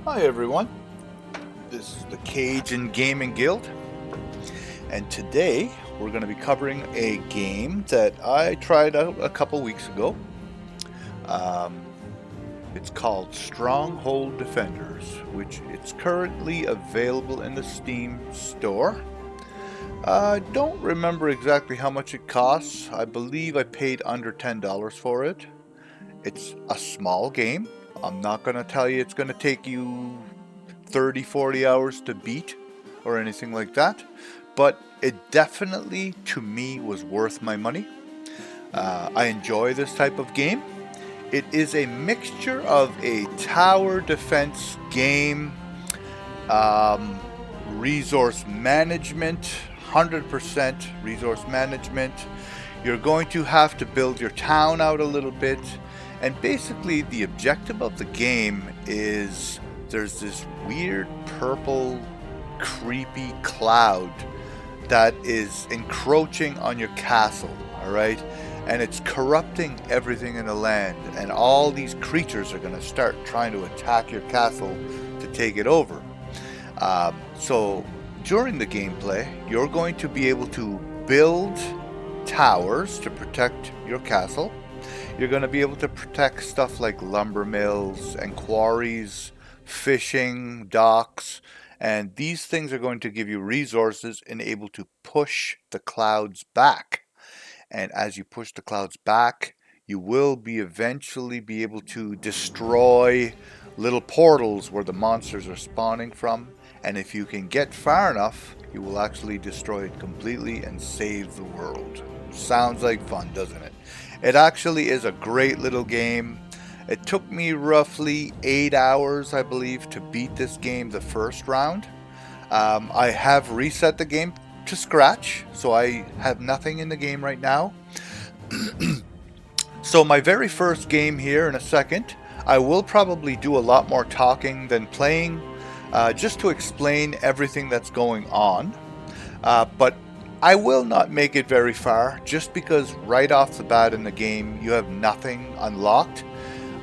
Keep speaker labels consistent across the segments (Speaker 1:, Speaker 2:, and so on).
Speaker 1: Hi everyone, this is the Cajun Gaming Guild, and today we're going to be covering a game that I tried out a couple weeks ago. Um, it's called Stronghold Defenders, which it's currently available in the Steam store. I don't remember exactly how much it costs. I believe I paid under $10 for it. It's a small game. I'm not going to tell you it's going to take you 30-40 hours to beat or anything like that, but it definitely to me was worth my money. I enjoy this type of game. It is a mixture of a tower defense game, um, resource management, 100% resource management. You're going to have to build your town out a little bit, and basically the objective of the game is there's this weird purple creepy cloud that is encroaching on your castle, all right? And it's corrupting everything in the land, and all these creatures are going to start trying to attack your castle to take it over. So during the gameplay, you're going to be able to build towers to protect your castle. You're going to be able to protect stuff like lumber mills and quarries, fishing docks, and these things are going to give you resources and able to push the clouds back. And as you push the clouds back, you will be eventually be able to destroy little portals where the monsters are spawning from. And if you can get far enough, you will actually destroy it completely and save the world. Sounds like fun, doesn't it? It actually is a great little game. It took me roughly 8 hours, I believe, to beat this game the first round. I have reset the game to scratch, so I have nothing in the game right now. So my very first game here in a second, I will probably do a lot more talking than playing, just to explain everything that's going on. But I will not make it very far, just because right off the bat in the game you have nothing unlocked.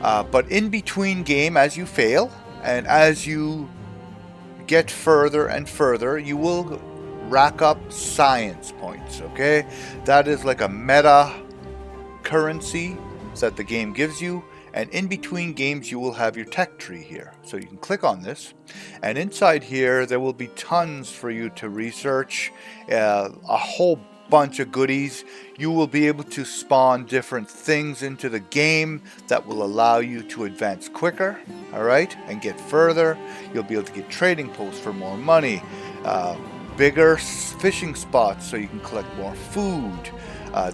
Speaker 1: But in between game, as you fail and as you get further and further, you will rack up science points. Okay, that is like a meta currency that the game gives you, and in between games you will have your tech tree here. So you can click on this, and inside here there will be tons for you to research, a whole bunch of goodies. You will be able to spawn different things into the game that will allow you to advance quicker, all right, and get further. You'll be able to get trading posts for more money, bigger fishing spots so you can collect more food.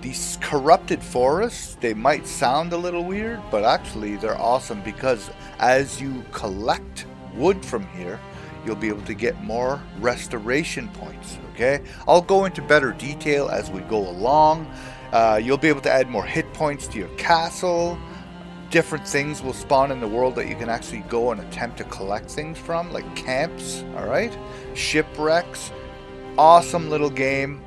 Speaker 1: These corrupted forests, they might sound a little weird, but actually they're awesome, because as you collect wood from here, you'll be able to get more restoration points. Okay, I'll go into better detail as we go along. You'll be able to add more hit points to your castle. Different things will spawn in the world that you can actually go and attempt to collect things from, like camps, all right, shipwrecks. Awesome little game.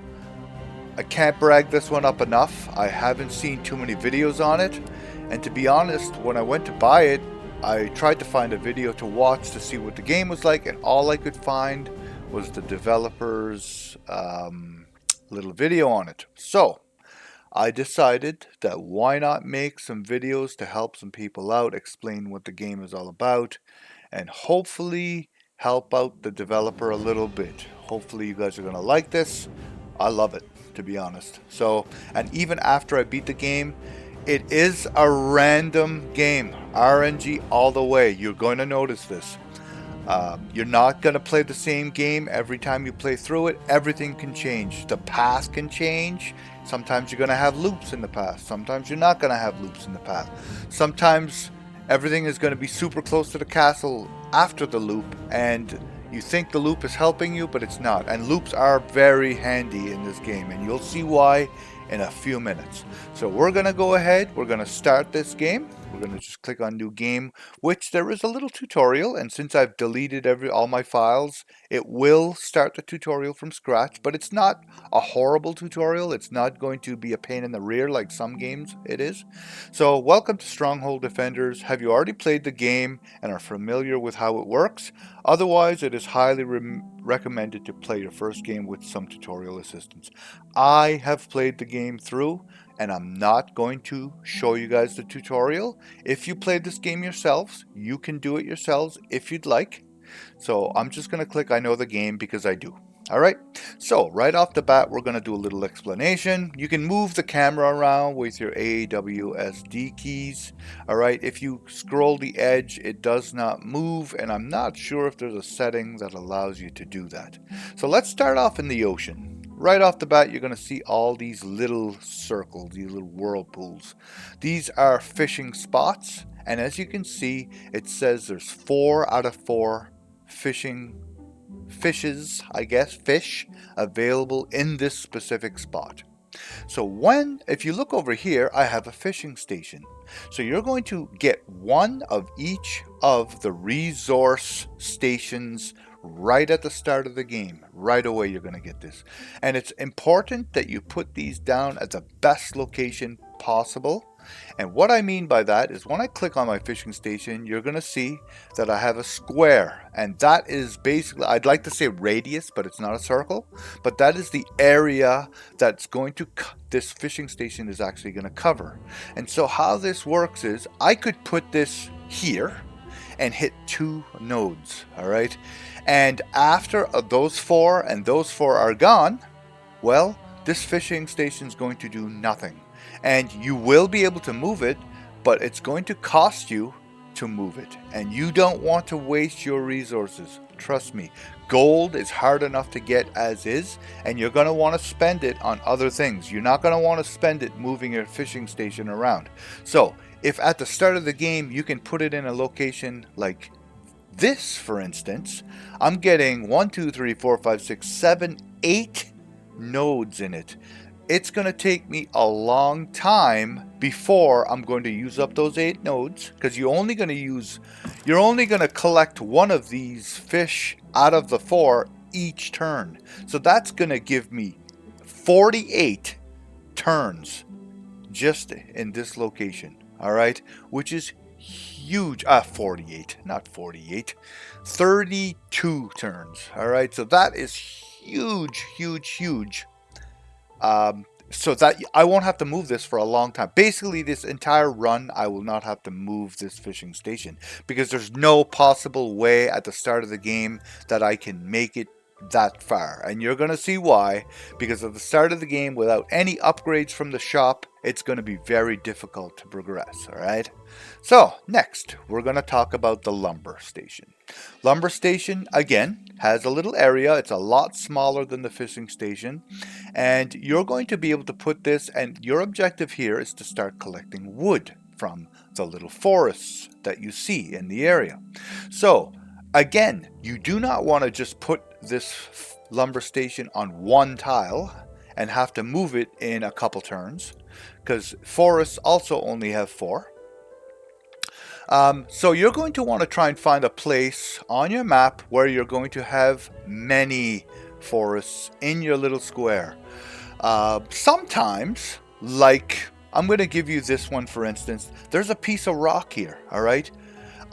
Speaker 1: I can't brag this one up enough. I haven't seen too many videos on it, and to be honest, when I went to buy it, I tried to find a video to watch to see what the game was like, and all I could find was the developer's little video on it. So I decided that why not make some videos to help some people out, explain what the game is all about, and hopefully help out the developer a little bit. Hopefully you guys are going to like this. I love it, to be honest. So, and even after I beat the game, it is a random game. RNG all the way. You're going to notice this. You're not going to play the same game every time you play through it. Everything can change. The past can change. Sometimes you're going to have loops in the past. Sometimes you're not going to have loops in the past. Sometimes everything is going to be super close to the castle after the loop, and you think the loop is helping you, but it's not. And loops are very handy in this game, and you'll see why in a few minutes. So we're going to go ahead. We're going to start this game. we're going to just click on new game, which there is a little tutorial, and since I've deleted all my files, it will start the tutorial from scratch, but it's not a horrible tutorial. It's not going to be a pain in the rear like some games it is. So welcome to Stronghold Defenders. Have you already played the game and are familiar with how it works? Otherwise, it is highly recommended to play your first game with some tutorial assistance. I have played the game through, and I'm not going to show you guys the tutorial. If you played this game yourselves, you can do it yourselves if you'd like. So I'm just going to click I know the game because I do. Alright, so right off the bat we're going to do a little explanation. You can move the camera around with your AWSD keys. Alright, if you scroll the edge it does not move, and I'm not sure if there's a setting that allows you to do that. So let's start off in the ocean. Right off the bat you're going to see all these little circles, these little whirlpools. These are fishing spots, and as you can see it says there's 4 out of 4 fish available in this specific spot. So if you look over here, I have a fishing station. So you're going to get one of each of the resource stations right at the start of the game. Right away you're going to get this. And it's important that you put these down at the best location possible. And what I mean by that is when I click on my fishing station, you're going to see that I have a square. And that is basically, I'd like to say radius, but it's not a circle. But that is the area that's going to, this fishing station is actually going to cover. And so how this works is I could put this here and hit 2 nodes. All right. And after those 4 and those 4 are gone, well, this fishing station is going to do nothing. And you will be able to move it, but it's going to cost you to move it. And you don't want to waste your resources. Trust me, gold is hard enough to get as is, and you're going to want to spend it on other things. You're not going to want to spend it moving your fishing station around. So if at the start of the game you can put it in a location like this, for instance, I'm getting 1, 2, 3, 4, 5, 6, 7, 8 nodes in it. It's going to take me a long time before I'm going to use up those 8 nodes, because you're only going to collect one of these fish out of the 4 each turn. So that's going to give me 48 turns just in this location. All right, which is huge. 48, not 48, 32 turns. All right, so that is huge. So that I won't have to move this for a long time. Basically, this entire run, I will not have to move this fishing station, because there's no possible way at the start of the game that I can make it that far. And you're going to see why, because at the start of the game, without any upgrades from the shop, it's going to be very difficult to progress. All right. So next, we're going to talk about the lumber station. Lumber station, again, has a little area. It's a lot smaller than the fishing station. And you're going to be able to put this, and your objective here is to start collecting wood from the little forests that you see in the area. So again, you do not want to just put this lumber station on one tile and have to move it in a couple turns, because forests also only have 4. So you're going to want to try and find a place on your map where you're going to have many forests in your little square. Sometimes, like, I'm going to give you this one for instance. There's a piece of rock here, all right?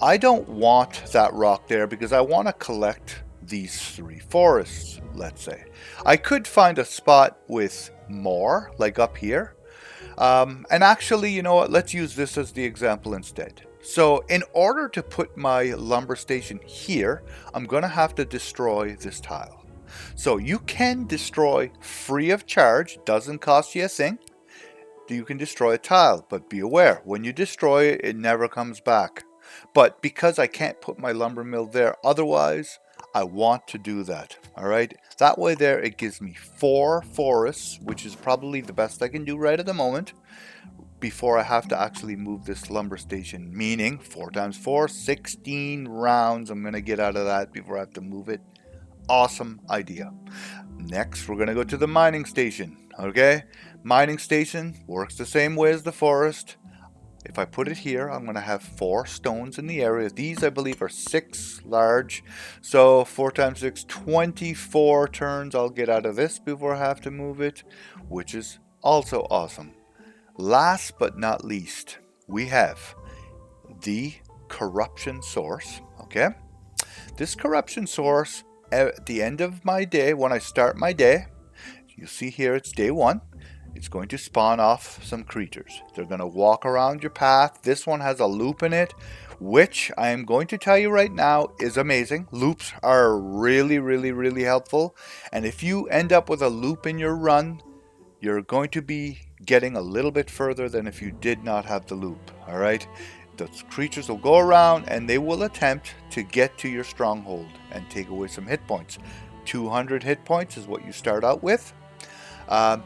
Speaker 1: I don't want that rock there because I want to collect these 3 forests, let's say. I could find a spot with more, like up here. And actually, you know what? Let's use this as the example instead. So in order to put my lumber station here, I'm going to have to destroy this tile. So you can destroy free of charge, doesn't cost you a thing. You can destroy a tile, but be aware, when you destroy it, it never comes back. But because I can't put my lumber mill there otherwise, I want to do that. All right, that way there it gives me 4 forests, which is probably the best I can do right at the moment, before I have to actually move this lumber station, meaning 4 times 4, 16 rounds I'm going to get out of that before I have to move it. Awesome idea. Next, we're going to go to the mining station. Okay, mining station works the same way as the forest. if I put it here, I'm going to have 4 stones in the area. These, I believe, are 6 large. So 4 times 6, 24 turns I'll get out of this before I have to move it, which is also awesome. Last but not least, we have the corruption source. Okay, this corruption source, at the end of my day, when I start my day, you see here it's day 1. It's going to spawn off some creatures. They're going to walk around your path. This one has a loop in it, which I am going to tell you right now is amazing. Loops are really, really, really helpful. And if you end up with a loop in your run, you're going to be getting a little bit further than if you did not have the loop. All right? Those creatures will go around and they will attempt to get to your stronghold and take away some hit points. 200 hit points is what you start out with.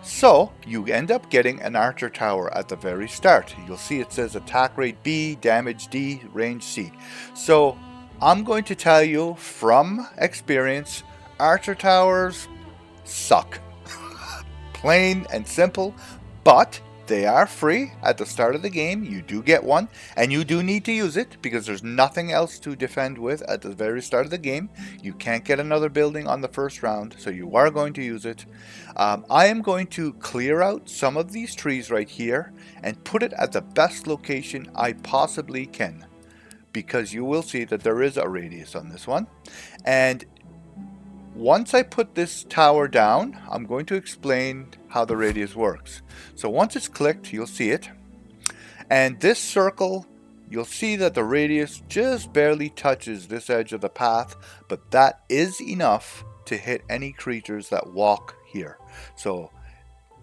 Speaker 1: So you end up getting an archer tower at the very start. You'll see it says attack rate B, damage D, range C. So I'm going to tell you from experience, archer towers suck. Plain and simple, but they are free at the start of the game. You do get one, and you do need to use it because there's nothing else to defend with at the very start of the game. You can't get another building on the first round, so you are going to use it. I am going to clear out some of these trees right here and put it at the best location I possibly can, because you will see that there is a radius on this one. And once I put this tower down, I'm going to explain how the radius works. So once it's clicked, you'll see it. And this circle, you'll see that the radius just barely touches this edge of the path, but that is enough to hit any creatures that walk here. So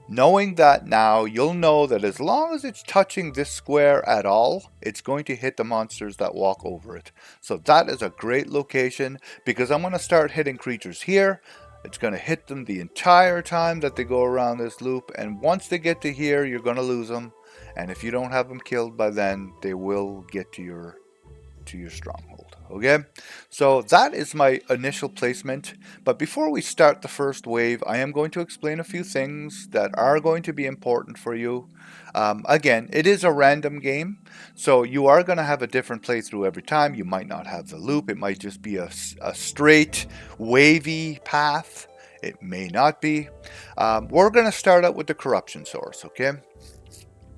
Speaker 1: knowing that now, you'll know that as long as it's touching this square at all, it's going to hit the monsters that walk over it. So that is a great location, because I'm going to start hitting creatures here. It's going to hit them the entire time that they go around this loop, and once they get to here, you're going to lose them. And if you don't have them killed by then, they will get to your stronghold. Okay, so that is my initial placement. But before we start the first wave, I am going to explain a few things that are going to be important for you. Again, it is a random game, so you are going to have a different playthrough every time. You might not have the loop. It might just be a straight wavy path. It may not be. We're going to start out with the corruption source. Okay.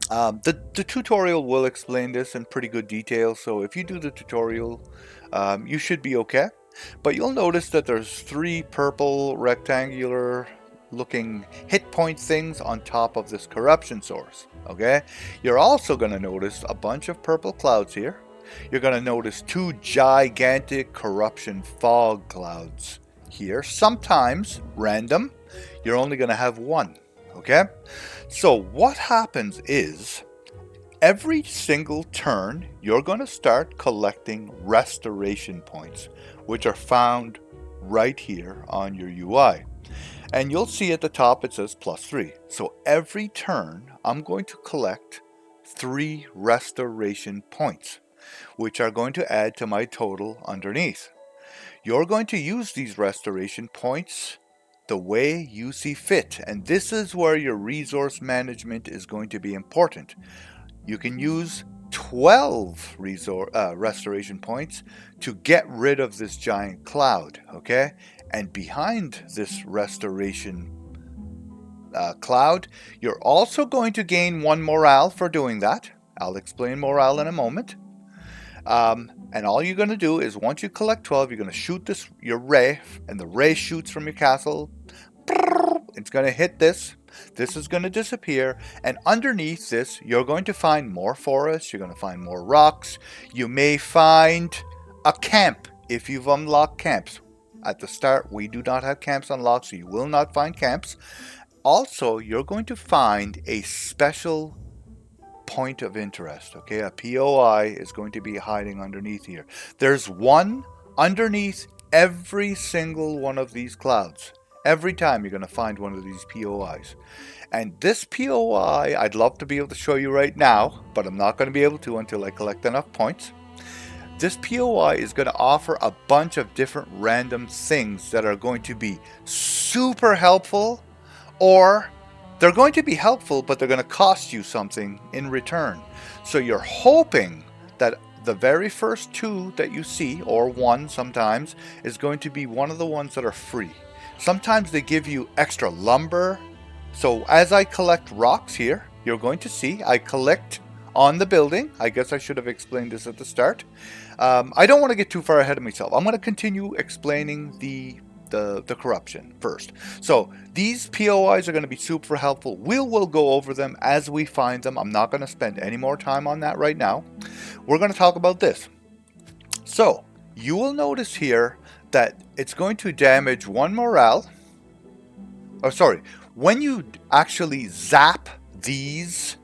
Speaker 1: The tutorial will explain this in pretty good detail, so if you do the tutorial, you should be okay. But you'll notice that there's 3 purple rectangular looking hit point things on top of this corruption source. Okay, you're also going to notice a bunch of purple clouds here. You're going to notice 2 gigantic corruption fog clouds here. Sometimes random, you're only going to have 1. Okay, so what happens is every single turn you're going to start collecting restoration points, which are found right here on your UI. And you'll see at the top it says +3. So every turn I'm going to collect 3 restoration points, which are going to add to my total underneath. You're going to use these restoration points the way you see fit, and this is where your resource management is going to be important. You can use 12 restoration points to get rid of this giant cloud, okay? And behind this restoration cloud, you're also going to gain 1 morale for doing that. I'll explain morale in a moment. And all you're going to do is, once you collect 12, you're going to shoot your ray, and the ray shoots from your castle. It's going to hit this. This is going to disappear, and underneath this, you're going to find more forests. You're going to find more rocks. You may find a camp if you've unlocked camps. At the start, we do not have camps unlocked, so you will not find camps. Also, you're going to find a special point of interest, okay? A POI is going to be hiding underneath here. There's one underneath every single one of these clouds. Every time you're going to find one of these POIs. And this POI, I'd love to be able to show you right now, but I'm not going to be able to until I collect enough points. This POI is going to offer a bunch of different random things that are going to be super helpful, or they're going to be helpful, but they're going to cost you something in return. So you're hoping that the very first two that you see, or one sometimes, is going to be one of the ones that are free. Sometimes they give you extra lumber. So as I collect rocks here, you're going to see I collect on the building. I guess I should have explained this at the start. I don't want to get too far ahead of myself. I'm going to continue explaining the corruption first. So these POIs are going to be super helpful. We'll go over them as we find them. I'm not going to spend any more time on that right now. We're going to talk about this. So you will notice here that it's going to damage one morale. Oh, sorry. When you actually zap these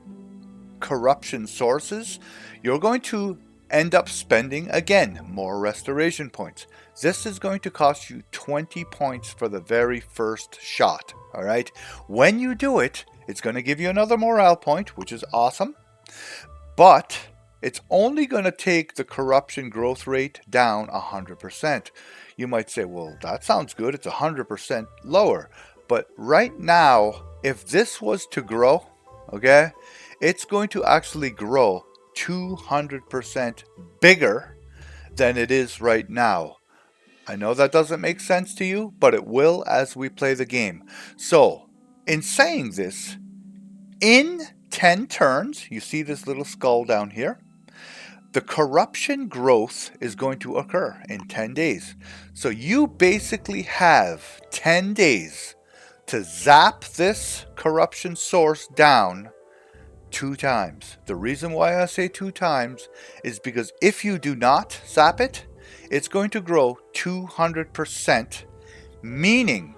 Speaker 1: corruption sources, you're going to end up spending, again, more restoration points. This is going to cost you 20 points for the very first shot. All right. When you do it, it's going to give you another morale point, which is awesome. But it's only going to take the corruption growth rate down 100%. You might say, well, that sounds good. It's 100% lower. But right now, if this was to grow, okay, it's going to actually grow 200% bigger than it is right now. I know that doesn't make sense to you, but it will as we play the game. So, in saying this, in 10 turns, you see this little skull down here, the corruption growth is going to occur in 10 days. So you basically have 10 days to zap this corruption source down 2 times. The reason why I say 2 times is because if you do not zap it, it's going to grow 200%, meaning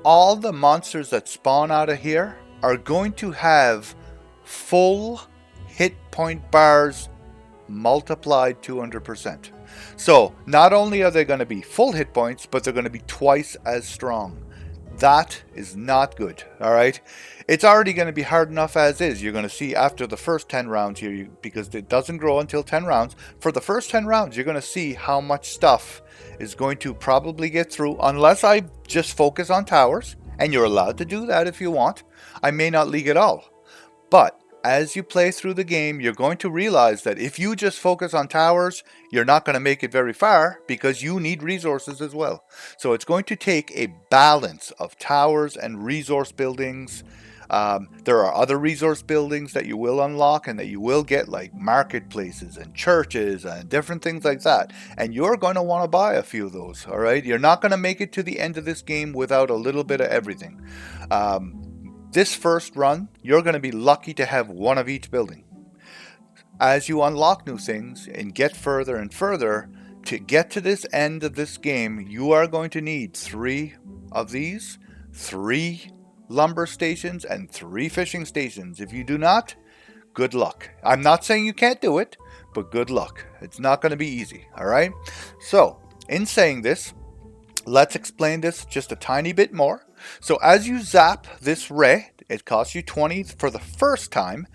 Speaker 1: all the monsters that spawn out of here are going to have full hit point bars multiplied 200%. So not only are they going to be full hit points, but they're going to be twice as strong. That is not good, all right? It's already going to be hard enough as is. You're going to see after the first 10 rounds here, because it doesn't grow until 10 rounds. For the first 10 rounds, you're going to see how much stuff is going to probably get through, unless I just focus on towers, and you're allowed to do that if you want. I may not league at all. But as you play through the game, you're going to realize that if you just focus on towers, you're not going to make it very far because you need resources as well. So it's going to take a balance of towers and resource buildings. There are other resource buildings that you will unlock and that you will get, like marketplaces and churches and different things like that. And you're going to want to buy a few of those, all right? You're not going to make it to the end of this game without a little bit of everything. This first run, you're going to be lucky to have one of each building. As you unlock new things and get further and further, to get to this end of this game, you are going to need 3 of these, 3 lumber stations, and 3 fishing stations. If you do not, good luck. I'm not saying you can't do it, but good luck. It's not going to be easy, all right? So, in saying this, let's explain this just a tiny bit more. So as you zap this ray, it costs you 20 for the first time.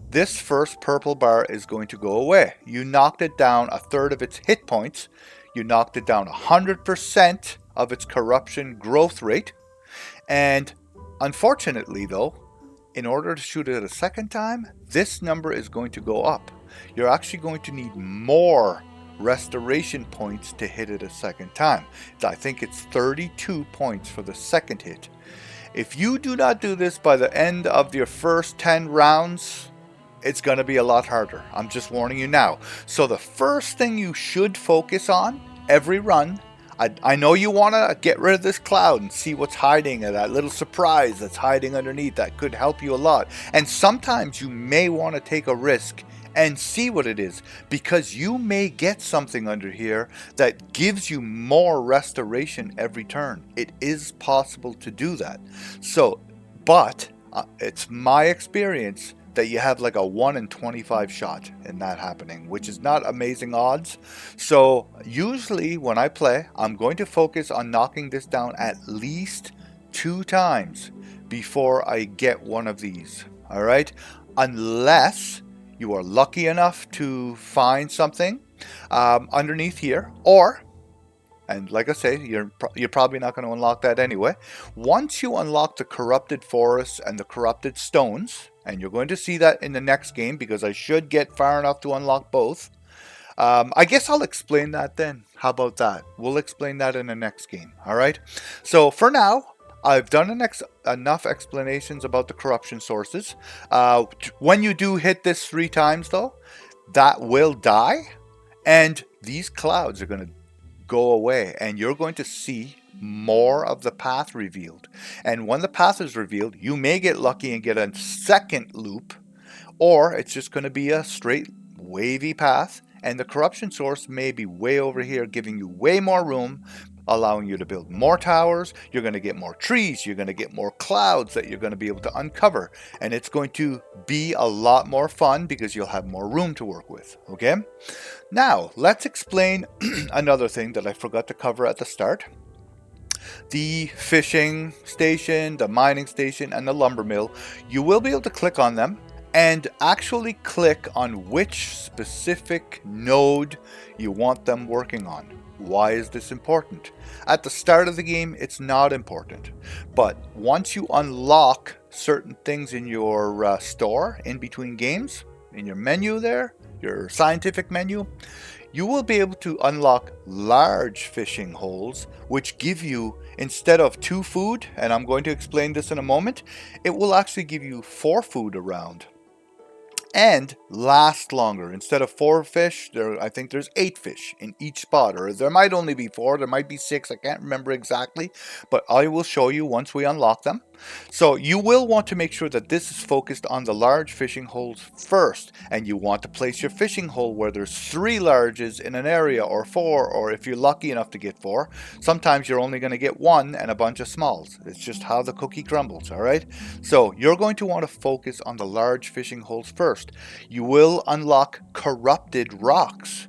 Speaker 1: This first purple bar is going to go away. You knocked it down a third of its hit points. You knocked it down 100% of its corruption growth rate. And unfortunately though, in order to shoot it a second time, this number is going to go up. You're actually going to need more restoration points to hit it a second time. I think it's 32 points for the second hit. If you do not do this by the end of your first 10 rounds, it's going to be a lot harder. I'm just warning you now. So the first thing you should focus on every run, I know you want to get rid of this cloud and see what's hiding, and that little surprise that's hiding underneath. That could help you a lot. And sometimes you may want to take a risk and see what it is, because you may get something under here that gives you more restoration every turn. It is possible to do that. So, but it's my experience that you have like a 1 in 25 shot in that happening, which is not amazing odds. So usually when I play, I'm going to focus on knocking this down at least 2 times before I get one of these. All right, unless you are lucky enough to find something underneath here, or and like I say, you're probably not going to unlock that anyway. Once you unlock the corrupted forests and the corrupted stones, and you're going to see that in the next game because I should get far enough to unlock both. I guess I'll explain that then. How about that? We'll explain that in the next game. All right. So for now, I've done enough explanations about the corruption sources. When you do hit this 3 times, though, that will die, and these clouds are going to go away, and you're going to see more of the path revealed. And when the path is revealed, you may get lucky and get a second loop, or it's just going to be a straight wavy path, and the corruption source may be way over here, giving you way more room, allowing you to build more towers. You're going to get more trees, you're going to get more clouds that you're going to be able to uncover, and it's going to be a lot more fun because you'll have more room to work with. Okay, now let's explain another thing that I forgot to cover at the start. The fishing station, the mining station, and the lumber mill, you will be able to click on them and actually click on which specific node you want them working on. Why is this important? At the start of the game, it's not important. But once you unlock certain things in your store in between games, in your menu there, your scientific menu, you will be able to unlock large fishing holes, which give you, instead of 2 food, and I'm going to explain this in a moment, it will actually give you 4 food around. And last longer. Instead of 4 fish, I think there's 8 fish in each spot, or there might only be 4, there might be 6, I can't remember exactly, but I will show you once we unlock them. So you will want to make sure that this is focused on the large fishing holes first, and you want to place your fishing hole where there's 3 larges in an area, or 4, or if you're lucky enough to get 4, sometimes you're only going to get 1 and a bunch of smalls. It's just how the cookie crumbles, all right? So you're going to want to focus on the large fishing holes first. You will unlock corrupted rocks.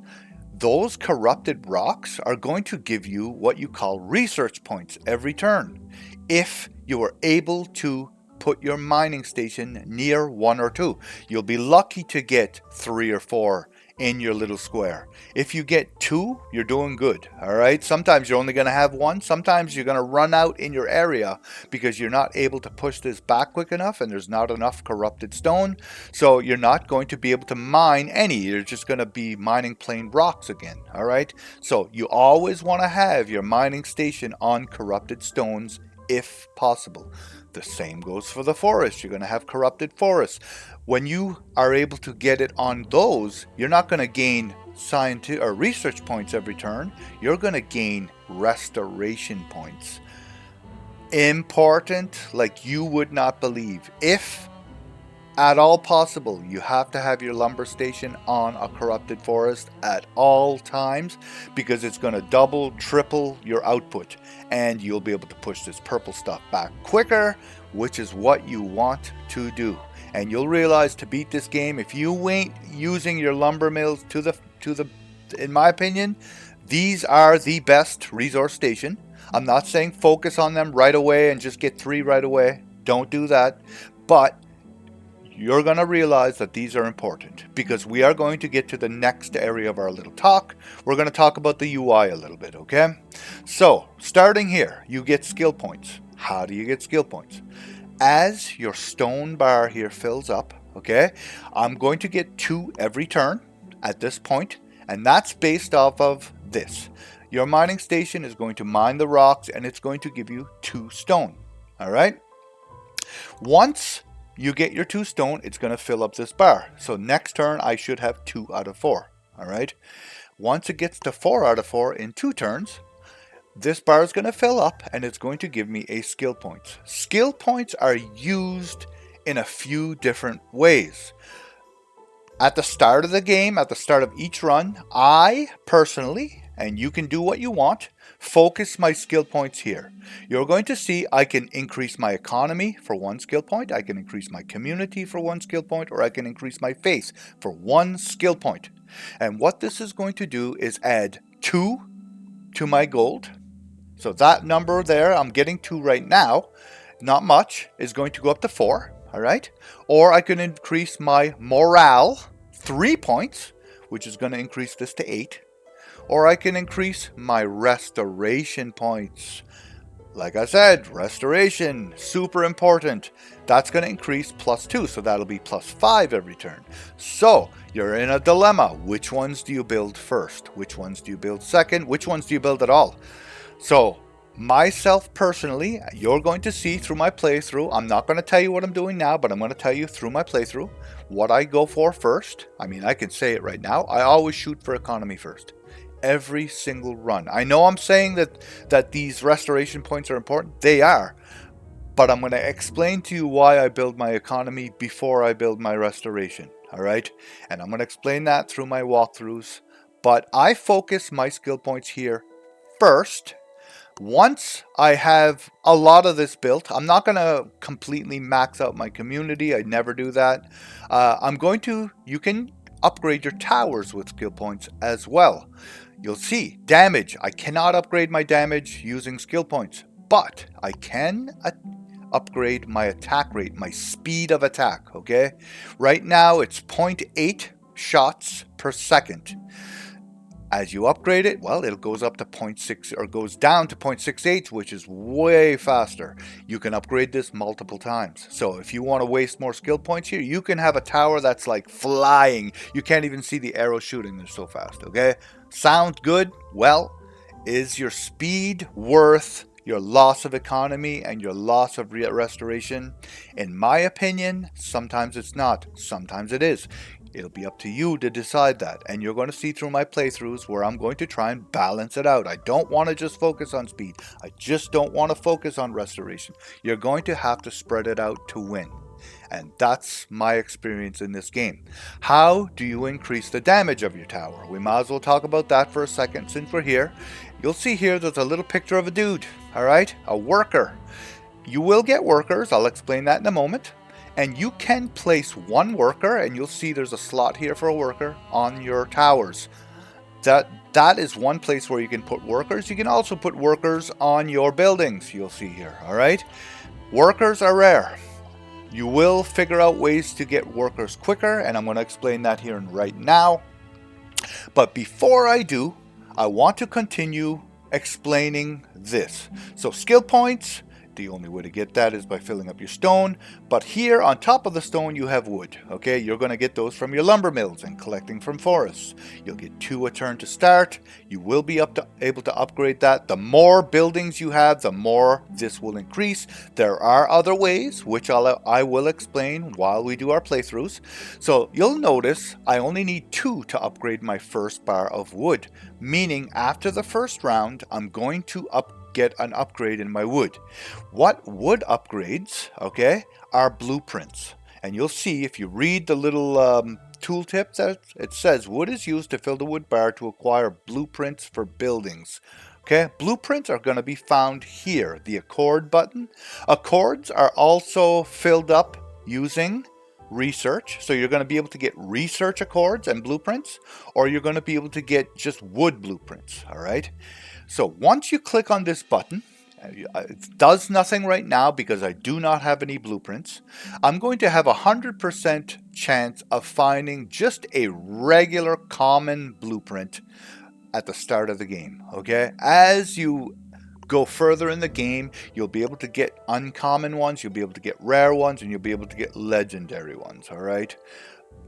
Speaker 1: Those corrupted rocks are going to give you what you call research points every turn, if you are able to put your mining station near 1 or 2. You'll be lucky to get 3 or 4 in your little square. If you get 2, you're doing good. All right. Sometimes you're only going to have 1. Sometimes you're going to run out in your area because you're not able to push this back quick enough and there's not enough corrupted stone. So you're not going to be able to mine any. You're just going to be mining plain rocks again. All right. So you always want to have your mining station on corrupted stones if possible. The same goes for the forest. You're going to have corrupted forests. When you are able to get it on those, you're not going to gain scientific or research points every turn. You're going to gain restoration points. Important like you would not believe. If at all possible, you have to have your lumber station on a corrupted forest at all times because it's going to double, triple your output, and you'll be able to push this purple stuff back quicker, which is what you want to do. And you'll realize to beat this game, if you ain't using your lumber mills to the in my opinion, these are the best resource station. I'm not saying focus on them right away and just get 3 right away. Don't do that. But you're going to realize that these are important because we are going to get to the next area of our little talk. We're going to talk about the UI a little bit, okay? So, starting here, you get skill points. How do you get skill points? As your stone bar here fills up, okay, I'm going to get 2 every turn at this point, and that's based off of this. Your mining station is going to mine the rocks, and it's going to give you 2 stone, all right? Once you get your 2 stone, it's going to fill up this bar. So next turn, I should have 2 out of 4. All right. Once it gets to 4 out of 4 in 2 turns, this bar is going to fill up and it's going to give me a skill points. Skill points are used in a few different ways. At the start of the game, at the start of each run, I personally, and you can do what you want, focus my skill points here. You're going to see I can increase my economy for 1 skill point, I can increase my community for 1 skill point, or I can increase my faith for 1 skill point. And what this is going to do is add 2 to my gold. So that number there, I'm getting 2 right now, not much, is going to go up to 4, all right? Or I can increase my morale 3 points, which is going to increase this to 8. or I can increase my restoration points. Like I said, restoration, super important. That's going to increase +2, so that'll be +5 every turn. So you're in a dilemma. Which ones do you build first? Which ones do you build second? Which ones do you build at all? So myself personally, you're going to see through my playthrough. I'm not going to tell you what I'm doing now, but I'm going to tell you through my playthrough what I go for first. I mean, I can say it right now. I always shoot for economy first. Every single run. I know I'm saying that these restoration points are important. They are. But I'm going to explain to you why I build my economy before I build my restoration. All right? And I'm going to explain that through my walkthroughs. But I focus my skill points here first. Once I have a lot of this built, I'm not going to completely max out my community. I never do that. You can upgrade your towers with skill points as well. You'll see damage. I cannot upgrade my damage using skill points, but I can upgrade my attack rate, my speed of attack, okay? Right now it's 0.8 shots per second. As you upgrade it, well, it goes up to 0.6 or goes down to 0.68, which is way faster. You can upgrade this multiple times. So if you want to waste more skill points here, you can have a tower that's like flying. You can't even see the arrow shooting. They're so fast, okay? Sounds good? Well, is your speed worth your loss of economy and your loss of restoration? In my opinion, sometimes it's not. Sometimes it is. It'll be up to you to decide that, and you're going to see through my playthroughs where I'm going to try and balance it out. I don't want to just focus on speed. I just don't want to focus on restoration. You're going to have to spread it out to win, and that's my experience in this game. How do you increase the damage of your tower? We might as well talk about that for a second since we're here. You'll see here there's a little picture of a dude, all right? A worker. You will get workers. I'll explain that in a moment. And you can place one worker, and you'll see there's a slot here for a worker on your towers. That is one place where you can put workers. You can also put workers on your buildings, you'll see here, all right? Workers are rare. You will figure out ways to get workers quicker, and I'm going to explain that here and right now. But before I do, I want to continue explaining this. So skill points. The only way to get that is by filling up your stone. But here on top of the stone you have wood. Okay, you're going to get those from your lumber mills and collecting from forests. You'll get 2 a turn to start. You will be able to upgrade that. The more buildings you have, the more this will increase. There are other ways, which I will explain while we do our playthroughs. So you'll notice I only need 2 to upgrade my first bar of wood. Meaning after the first round, I'm going to get an upgrade in my wood. What wood upgrades, okay, are blueprints. And you'll see if you read the little tooltip that it says wood is used to fill the wood bar to acquire blueprints for buildings. Okay, blueprints are going to be found here, the accord button. Accords are also filled up using research, so you're going to be able to get research accords and blueprints, or you're going to be able to get just wood blueprints, all right? So once you click on this button, it does nothing right now because I do not have any blueprints. I'm going to have 100% chance of finding just a regular common blueprint at the start of the game, okay? As you go further in the game, you'll be able to get uncommon ones, you'll be able to get rare ones, and you'll be able to get legendary ones, all right?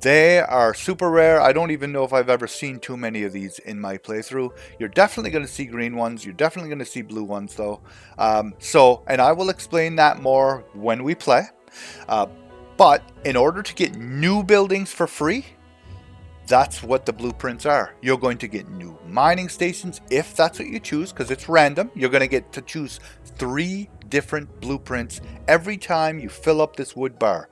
Speaker 1: They are super rare. I don't even know if I've ever seen too many of these in my playthrough. You're definitely going to see green ones. You're definitely going to see blue ones, though. And I will explain that more when we play. But in order to get new buildings for free, that's what the blueprints are. You're going to get new mining stations if that's what you choose, because it's random. You're going to get to choose 3 different blueprints every time you fill up this wood bar.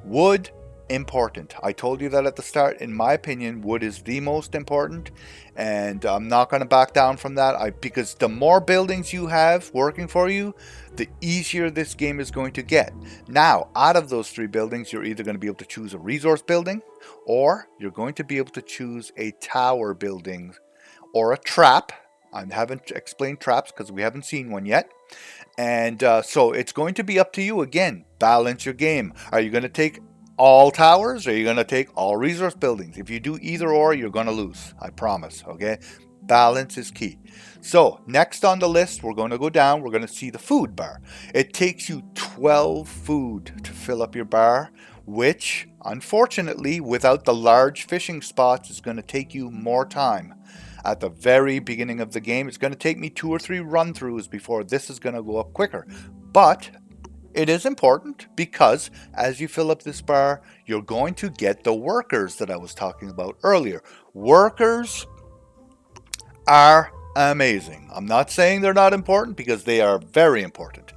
Speaker 1: Wood, important. I told you that at the start. In my opinion, wood is the most important, and I'm not going to back down from that. Because the more buildings you have working for you, the easier this game is going to get. Now, out of those 3 buildings, you're either going to be able to choose a resource building, or you're going to be able to choose a tower building or a trap. I haven't explained traps because we haven't seen one yet. And so it's going to be up to you again. Balance your game. Are you going to take all towers or you're going to take all resource buildings. If you do either or, you're going to lose. I promise. Okay. Balance is key. So next on the list, we're going to go down. We're going to see the food bar. It takes you 12 food to fill up your bar, which unfortunately, without the large fishing spots, is going to take you more time. At the very beginning of the game, it's going to take me 2 or 3 run-throughs before this is going to go up quicker. But it is important because as you fill up this bar, you're going to get the workers that I was talking about earlier. Workers are amazing. I'm not saying they're not important because they are very important.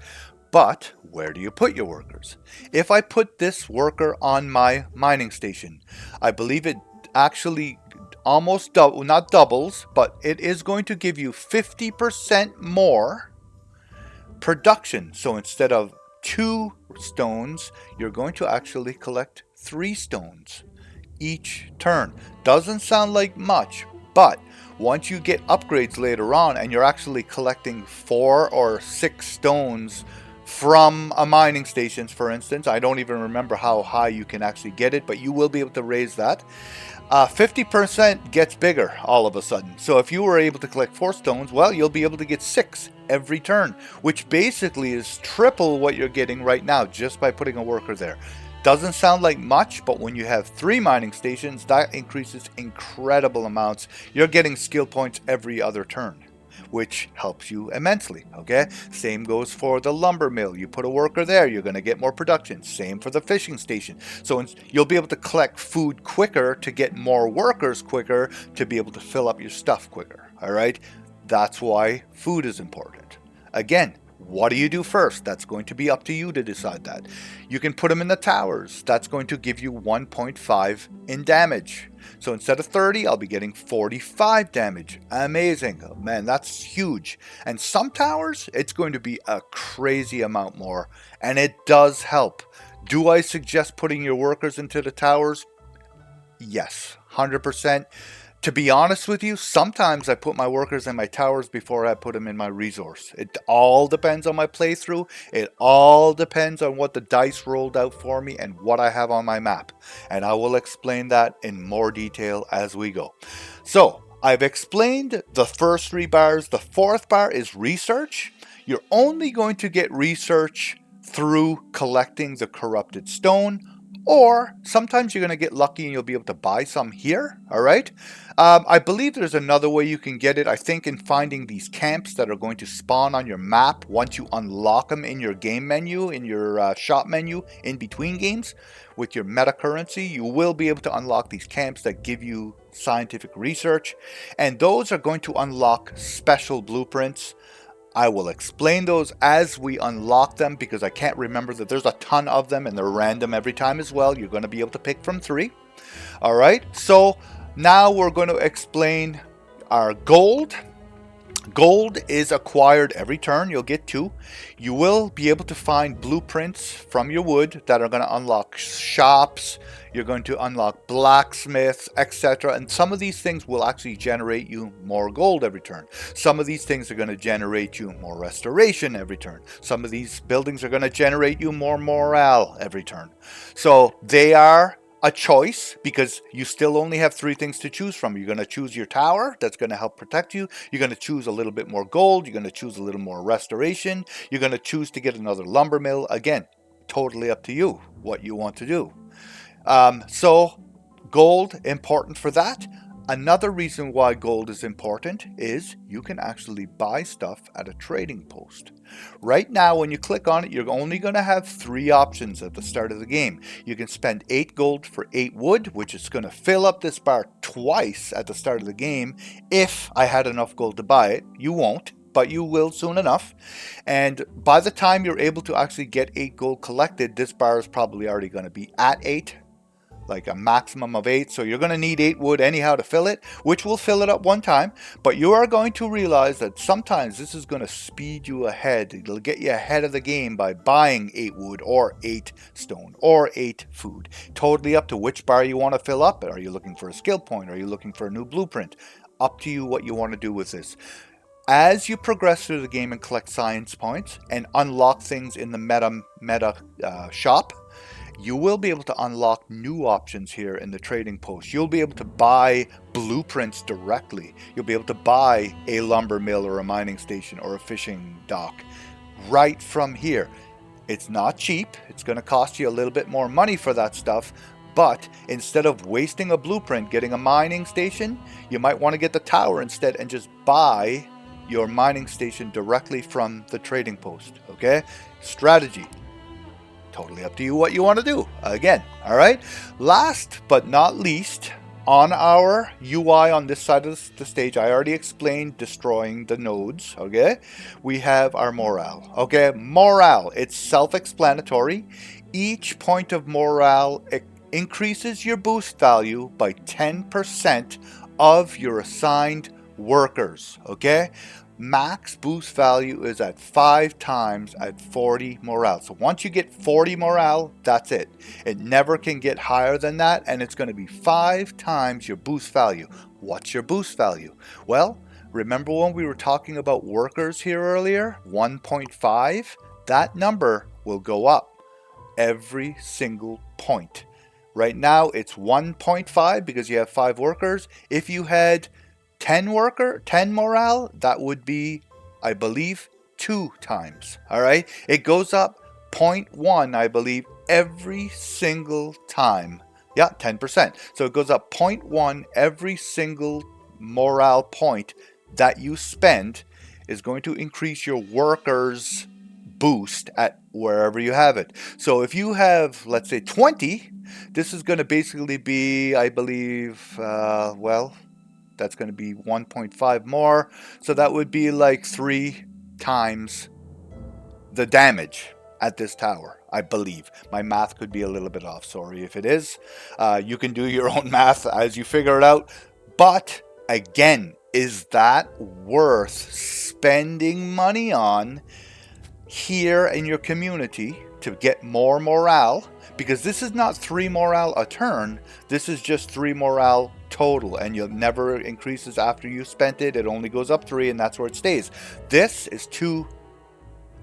Speaker 1: But where do you put your workers? If I put this worker on my mining station, I believe it actually almost not doubles, but it is going to give you 50% more production. So instead of 2 stones, you're going to actually collect 3 stones each turn. Doesn't sound like much, but once you get upgrades later on and you're actually collecting 4 or 6 stones from a mining stations, for instance, I don't even remember how high you can actually get it, but you will be able to raise that. 50% gets bigger all of a sudden. So if you were able to collect 4 stones, well, you'll be able to get 6 every turn, which basically is triple what you're getting right now just by putting a worker there. Doesn't sound like much, but when you have 3 mining stations, that increases incredible amounts. You're getting skill points every other turn, which helps you immensely. Okay, same goes for the lumber mill. You put a worker there, you're going to get more production. Same for the fishing station. So you'll be able to collect food quicker to get more workers quicker to be able to fill up your stuff quicker. All right, that's why food is important. Again, what do you do first? That's going to be up to you to decide that. You can put them in the towers. That's going to give you 1.5 in damage. So instead of 30, I'll be getting 45 damage. Amazing. Oh, man, that's huge. And some towers, it's going to be a crazy amount more. And it does help. Do I suggest putting your workers into the towers? Yes, 100%. To be honest with you, sometimes I put my workers in my towers before I put them in my resource. It all depends on my playthrough. It all depends on what the dice rolled out for me and what I have on my map. And I will explain that in more detail as we go. So, I've explained the first 3 bars. The 4th bar is research. You're only going to get research through collecting the corrupted stone, or sometimes you're going to get lucky and you'll be able to buy some here. All right. I believe there's another way you can get it. I think in finding these camps that are going to spawn on your map once you unlock them in your game menu, in your shop menu, in between games with your meta currency, you will be able to unlock these camps that give you scientific research. And those are going to unlock special blueprints. I will explain those as we unlock them because I can't remember that there's a ton of them and they're random every time as well. You're going to be able to pick from 3. All right. So now we're going to explain our gold. Gold is acquired every turn. You'll get 2. You will be able to find blueprints from your wood that are going to unlock shops. You're going to unlock blacksmiths, etc. And some of these things will actually generate you more gold every turn. Some of these things are going to generate you more restoration every turn. Some of these buildings are going to generate you more morale every turn. So they are a choice because you still only have 3 things to choose from. You're going to choose your tower. That's going to help protect you. You're going to choose a little bit more gold. You're going to choose a little more restoration. You're going to choose to get another lumber mill. Again, totally up to you what you want to do. So gold, important for that. Another reason why gold is important is you can actually buy stuff at a trading post. Right now, when you click on it, you're only going to have 3 options at the start of the game. You can spend 8 gold for 8 wood, which is going to fill up this bar twice at the start of the game. If I had enough gold to buy it, you won't, but you will soon enough. And by the time you're able to actually get 8 gold collected, this bar is probably already going to be at 8. Like a maximum of 8, so you're going to need 8 wood anyhow to fill it, which will fill it up one time, but you are going to realize that sometimes this is going to speed you ahead. It'll get you ahead of the game by buying 8 wood or 8 stone or 8 food. Totally up to which bar you want to fill up. Are you looking for a skill point? Are you looking for a new blueprint? Up to you what you want to do with this. As you progress through the game and collect science points and unlock things in the meta shop, you will be able to unlock new options here in the trading post. You'll be able to buy blueprints directly. You'll be able to buy a lumber mill or a mining station or a fishing dock right from here. It's not cheap. It's going to cost you a little bit more money for that stuff. But instead of wasting a blueprint getting a mining station, you might want to get the tower instead and just buy your mining station directly from the trading post. Okay? Strategy. Totally up to you what you want to do. Again, all right? Last but not least, on our UI on this side of the stage, I already explained destroying the nodes, okay? We have our morale, okay? Morale, it's self-explanatory. Each point of morale increases your boost value by 10% of your assigned workers, okay? Max boost value is at 5 times at 40 morale. So once you get 40 morale, that's it. It never can get higher than that, and it's going to be 5 times your boost value. What's your boost value? Well, remember when we were talking about workers here earlier? 1.5? That number will go up every single point. Right now it's 1.5 because you have 5 workers. If you had 10 morale, that would be, I believe, 2 times. All right, it goes up 0.1, I believe, every single time. Yeah, 10%. So it goes up 0.1 every single morale point that you spend is going to increase your workers boost at wherever you have it. So if you have, let's say, 20, this is going to basically be, I believe, well, that's going to be 1.5 more. So that would be like 3 times the damage at this tower, I believe. My math could be a little bit off. Sorry if it is. You can do your own math as you figure it out. But again, is that worth spending money on here in your community to get more morale? Because this is not 3 morale a turn, this is just 3 morale total, and it never increases after you spent it. It only goes up 3, and that's where it stays. This is 2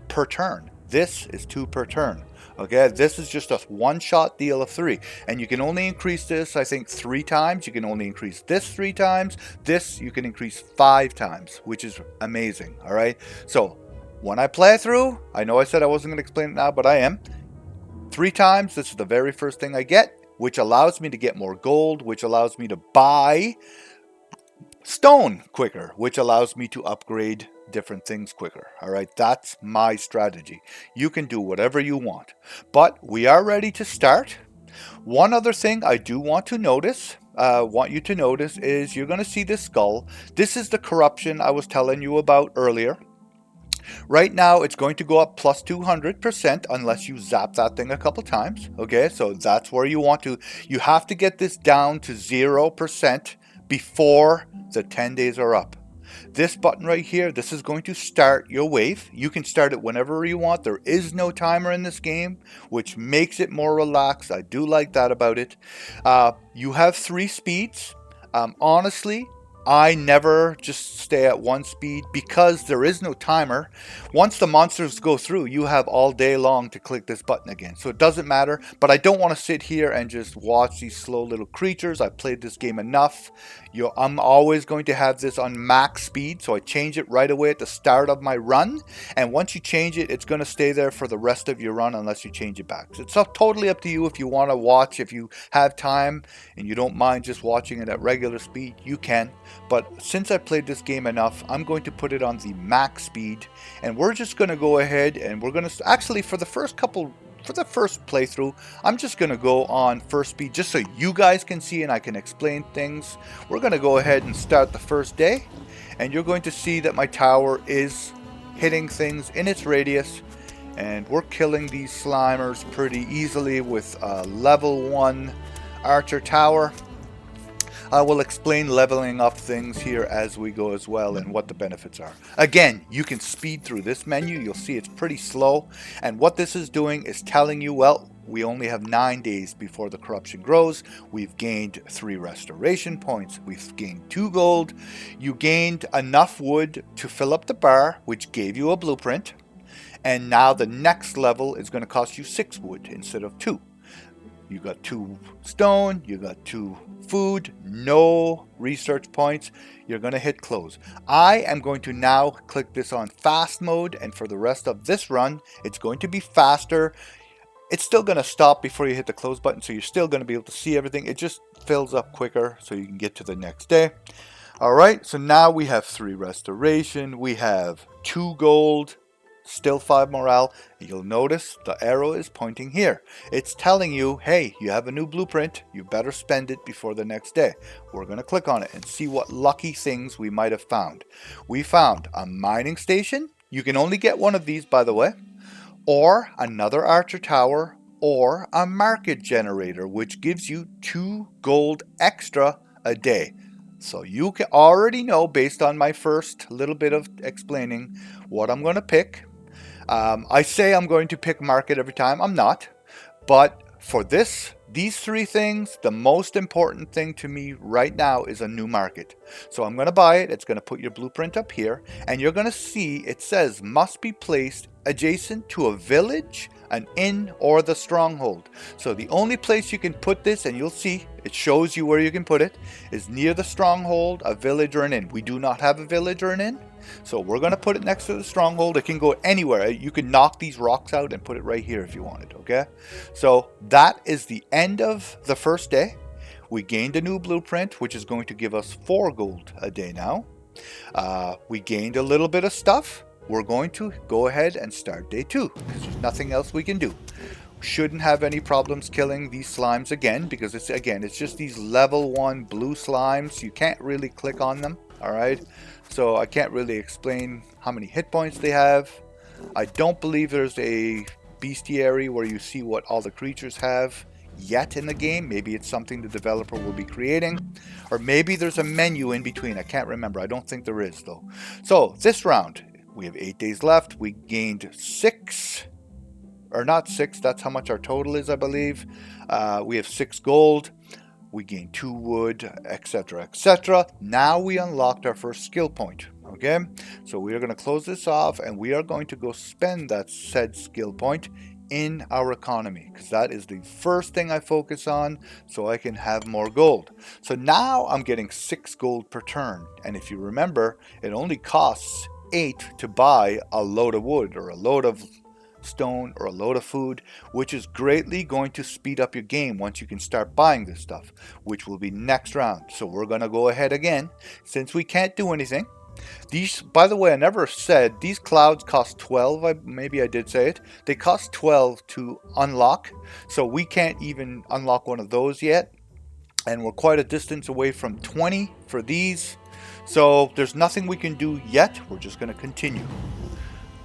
Speaker 1: per turn. This is 2 per turn. Okay, this is just a one-shot deal of 3, and you can only increase this, I think, 3 times. You can only increase this 3 times. This you can increase 5 times, which is amazing. All right, so when I play through, I know I said I wasn't going to explain it now, but I am. 3 times, this is the very first thing I get, which allows me to get more gold, which allows me to buy stone quicker, which allows me to upgrade different things quicker. All right, that's my strategy. You can do whatever you want, but we are ready to start. One other thing I do want you to notice is you're going to see this skull. This is the corruption I was telling you about earlier. Right now, it's going to go up plus 200% unless you zap that thing a couple times. Okay, so that's where you want to. You have to get this down to 0% before the 10 days are up. This button right here, this is going to start your wave. You can start it whenever you want. There is no timer in this game, which makes it more relaxed. I do like that about it. You have 3 speeds. Honestly, I never just stay at 1 speed because there is no timer. Once the monsters go through, you have all day long to click this button again. So it doesn't matter, but I don't want to sit here and just watch these slow little creatures. I played this game enough. I'm always going to have this on max speed, so I change it right away at the start of my run. And once you change it, it's going to stay there for the rest of your run unless you change it back. So it's totally up to you if you want to watch. If you have time and you don't mind just watching it at regular speed, you can. But since I played this game enough, I'm going to put it on the max speed, and we're just going to go ahead and we're going to actually for the first playthrough, I'm just going to go on first speed just so you guys can see and I can explain things. We're going to go ahead and start the first day, and you're going to see that my tower is hitting things in its radius, and we're killing these slimers pretty easily with a level 1 archer tower. I will explain leveling up things here as we go as well and what the benefits are. Again, you can speed through this menu. You'll see it's pretty slow. And what this is doing is telling you, well, we only have 9 days before the corruption grows. We've gained 3 restoration points. We've gained 2 gold. You gained enough wood to fill up the bar, which gave you a blueprint. And now the next level is going to cost you 6 wood instead of 2. You got 2 stone, you got 2 food, no research points. You're going to hit close. I am going to now click this on fast mode, and for the rest of this run, it's going to be faster. It's still going to stop before you hit the close button, so you're still going to be able to see everything. It just fills up quicker so you can get to the next day. Alright, so now we have 3 restoration, we have 2 gold, still 5 morale. You'll notice the arrow is pointing here. It's telling you, hey, you have a new blueprint, you better spend it before the next day. We're going to click on it and see what lucky things we might have found. We found a mining station. You can only get one of these, by the way. Or another archer tower, or a market generator, which gives you 2 gold extra a day. So you can already know, based on my first little bit of explaining, what I'm going to pick. I say I'm going to pick market every time. I'm not. But for these 3 things, the most important thing to me right now is a new market. So I'm going to buy it. It's going to put your blueprint up here. And you're going to see it says must be placed adjacent to a village, an inn, or the stronghold. So the only place you can put this, and you'll see it shows you where you can put it, is near the stronghold, a village, or an inn. We do not have a village or an inn, so we're going to put it next to the stronghold. It can go anywhere. You can knock these rocks out and put it right here if you wanted. Okay, so that is the end of the first day. We gained a new blueprint, which is going to give us 4 gold a day now. We gained a little bit of stuff. We're going to go ahead and start day 2 because there's nothing else we can do. Shouldn't have any problems killing these slimes again, because it's just these level 1 blue slimes. You can't really click on them. Alright, so I can't really explain how many hit points they have. I don't believe there's a bestiary where you see what all the creatures have yet in the game. Maybe it's something the developer will be creating, or maybe there's a menu in between. I can't remember. I don't think there is though. So this round, we have 8 days left. We gained 6, or not 6, that's how much our total is, I believe. We have 6 gold. We gained 2 wood, etc., etc. Now we unlocked our first skill point. Okay, so we are going to close this off, and we are going to go spend that said skill point in our economy, because that is the first thing I focus on so I can have more gold. So now I'm getting 6 gold per turn, and if you remember, it only costs 8 to buy a load of wood or a load of stone or a load of food, which is greatly going to speed up your game once you can start buying this stuff, which will be next round. So we're going to go ahead again, since we can't do anything. These, by the way, I never said these clouds cost 12. Maybe I did say it. They cost 12 to unlock, so we can't even unlock one of those yet, and we're quite a distance away from 20 for these. So there's nothing we can do yet. We're just going to continue.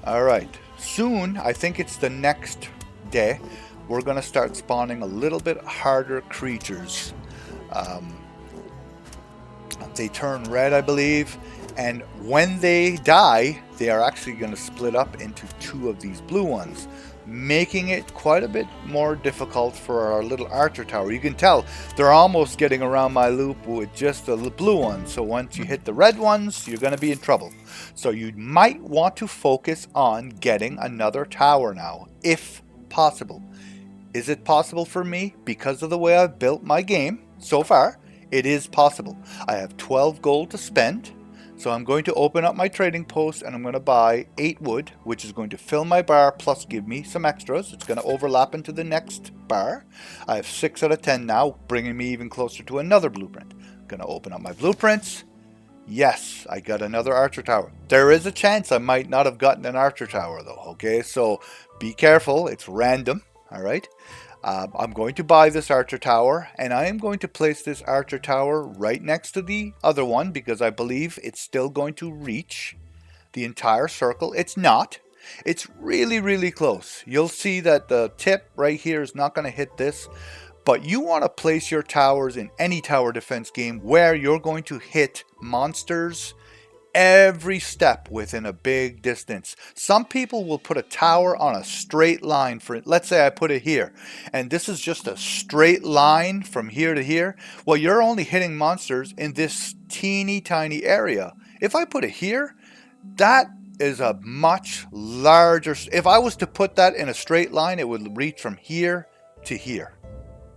Speaker 1: All right. Soon, I think it's the next day, we're going to start spawning a little bit harder creatures. They turn red, I believe, and when they die, they are actually going to split up into 2 of these blue ones, making it quite a bit more difficult for our little archer tower. You can tell they're almost getting around my loop with just the blue ones, so once you hit the red ones, you're going to be in trouble. So you might want to focus on getting another tower now, if possible. Is it possible for me? Because of the way I've built my game so far, it is possible. I have 12 gold to spend. So I'm going to open up my trading post, and I'm going to buy 8 wood, which is going to fill my bar plus give me some extras. It's going to overlap into the next bar. I have 6 out of 10 now, bringing me even closer to another blueprint. I'm going to open up my blueprints. Yes, I got another archer tower. There is a chance I might not have gotten an archer tower though, okay? So be careful, it's random, all right? I'm going to buy this archer tower, and I am going to place this archer tower right next to the other one, because I believe it's still going to reach the entire circle. It's not. It's really, really close. You'll see that the tip right here is not going to hit this, but you want to place your towers in any tower defense game where you're going to hit monsters every step within a big distance. Some people will put a tower on a straight line. For, let's say I put it here, and this is just a straight line from here to here. Well, you're only hitting monsters in this teeny tiny area. If I put it here, that is a much larger. If I was to put that in a straight line, it would reach from here to here.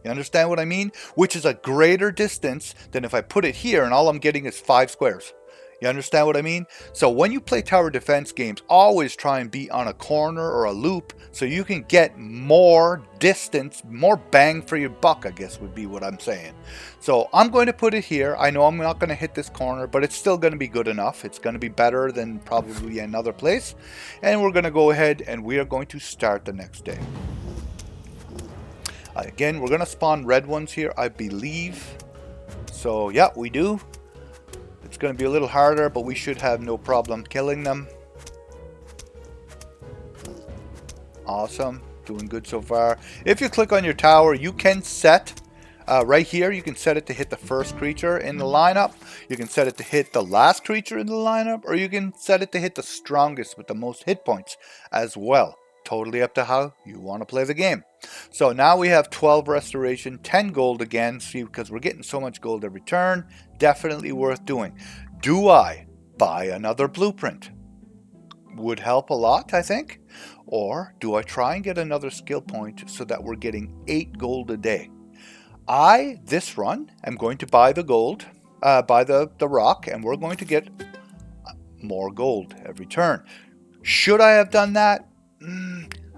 Speaker 1: You understand what I mean? Which is a greater distance than if I put it here and all I'm getting is 5 squares. You understand what I mean? So when you play tower defense games, always try and be on a corner or a loop so you can get more distance, more bang for your buck, I guess would be what I'm saying. So I'm going to put it here. I know I'm not going to hit this corner, but it's still going to be good enough. It's going to be better than probably another place. And we're going to go ahead and we are going to start the next day. Again, we're going to spawn red ones here, I believe. So yeah, we do. It's going to be a little harder, but we should have no problem killing them. Awesome. Doing good so far. If you click on your tower, you can set, right here, you can set it to hit the first creature in the lineup. You can set it to hit the last creature in the lineup, or you can set it to hit the strongest with the most hit points as well. Totally up to how you want to play the game. So now we have 12 restoration, 10 gold again. See, because we're getting so much gold every turn. Definitely worth doing. Do I buy another blueprint? Would help a lot, I think. Or do I try and get another skill point so that we're getting 8 gold a day? This run, am going to buy the gold, buy the rock, and we're going to get more gold every turn. Should I have done that?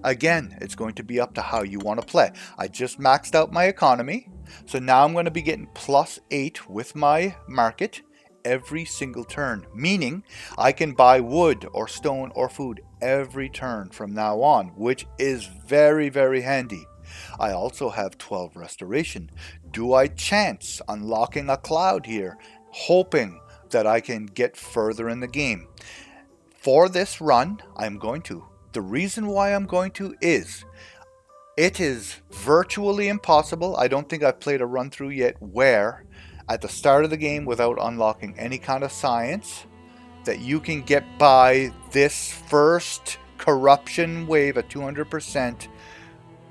Speaker 1: Again, it's going to be up to how you want to play. I just maxed out my economy, so now I'm going to be getting +8 with my market every single turn, meaning I can buy wood or stone or food every turn from now on, which is very, very handy. I also have 12 restoration. Do I chance unlocking a cloud here, hoping that I can get further in the game? For this run, I'm going to. The reason why I'm going to is it is virtually impossible. I don't think I've played a run through yet where at the start of the game, without unlocking any kind of science, that you can get by this first corruption wave at 200%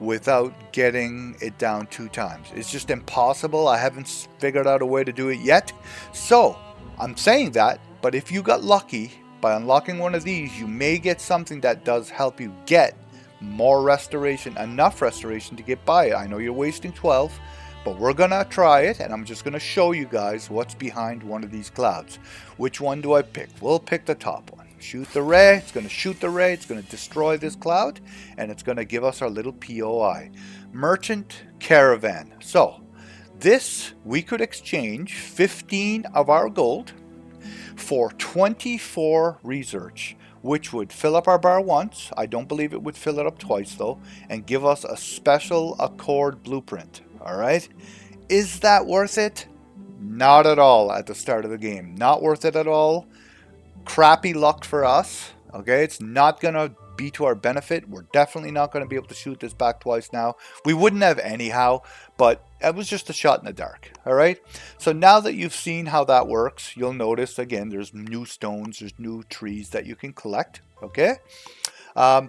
Speaker 1: without getting it down 2 times. It's just impossible. I haven't figured out a way to do it yet. So I'm saying that, but if you got lucky by unlocking one of these, you may get something that does help you get more restoration, enough restoration to get by it. I know you're wasting 12, but we're gonna try it, and I'm just gonna show you guys what's behind one of these clouds. Which one do I pick? We'll pick the top one. Shoot the ray. It's gonna shoot the ray. It's gonna destroy this cloud, and it's gonna give us our little POI. Merchant Caravan. So this, we could exchange 15 of our gold for 24 research, which would fill up our bar once. I don't believe it would fill it up twice though, and give us a special Accord blueprint. All right, is that worth it? Not at all at the start of the game. Not worth it at all. Crappy luck for us. Okay, it's not gonna be to our benefit. We're definitely not going to be able to shoot this back twice now. We wouldn't have anyhow, but it was just a shot in the dark. All right, so now that you've seen how that works, you'll notice again there's new stones, there's new trees that you can collect. Okay,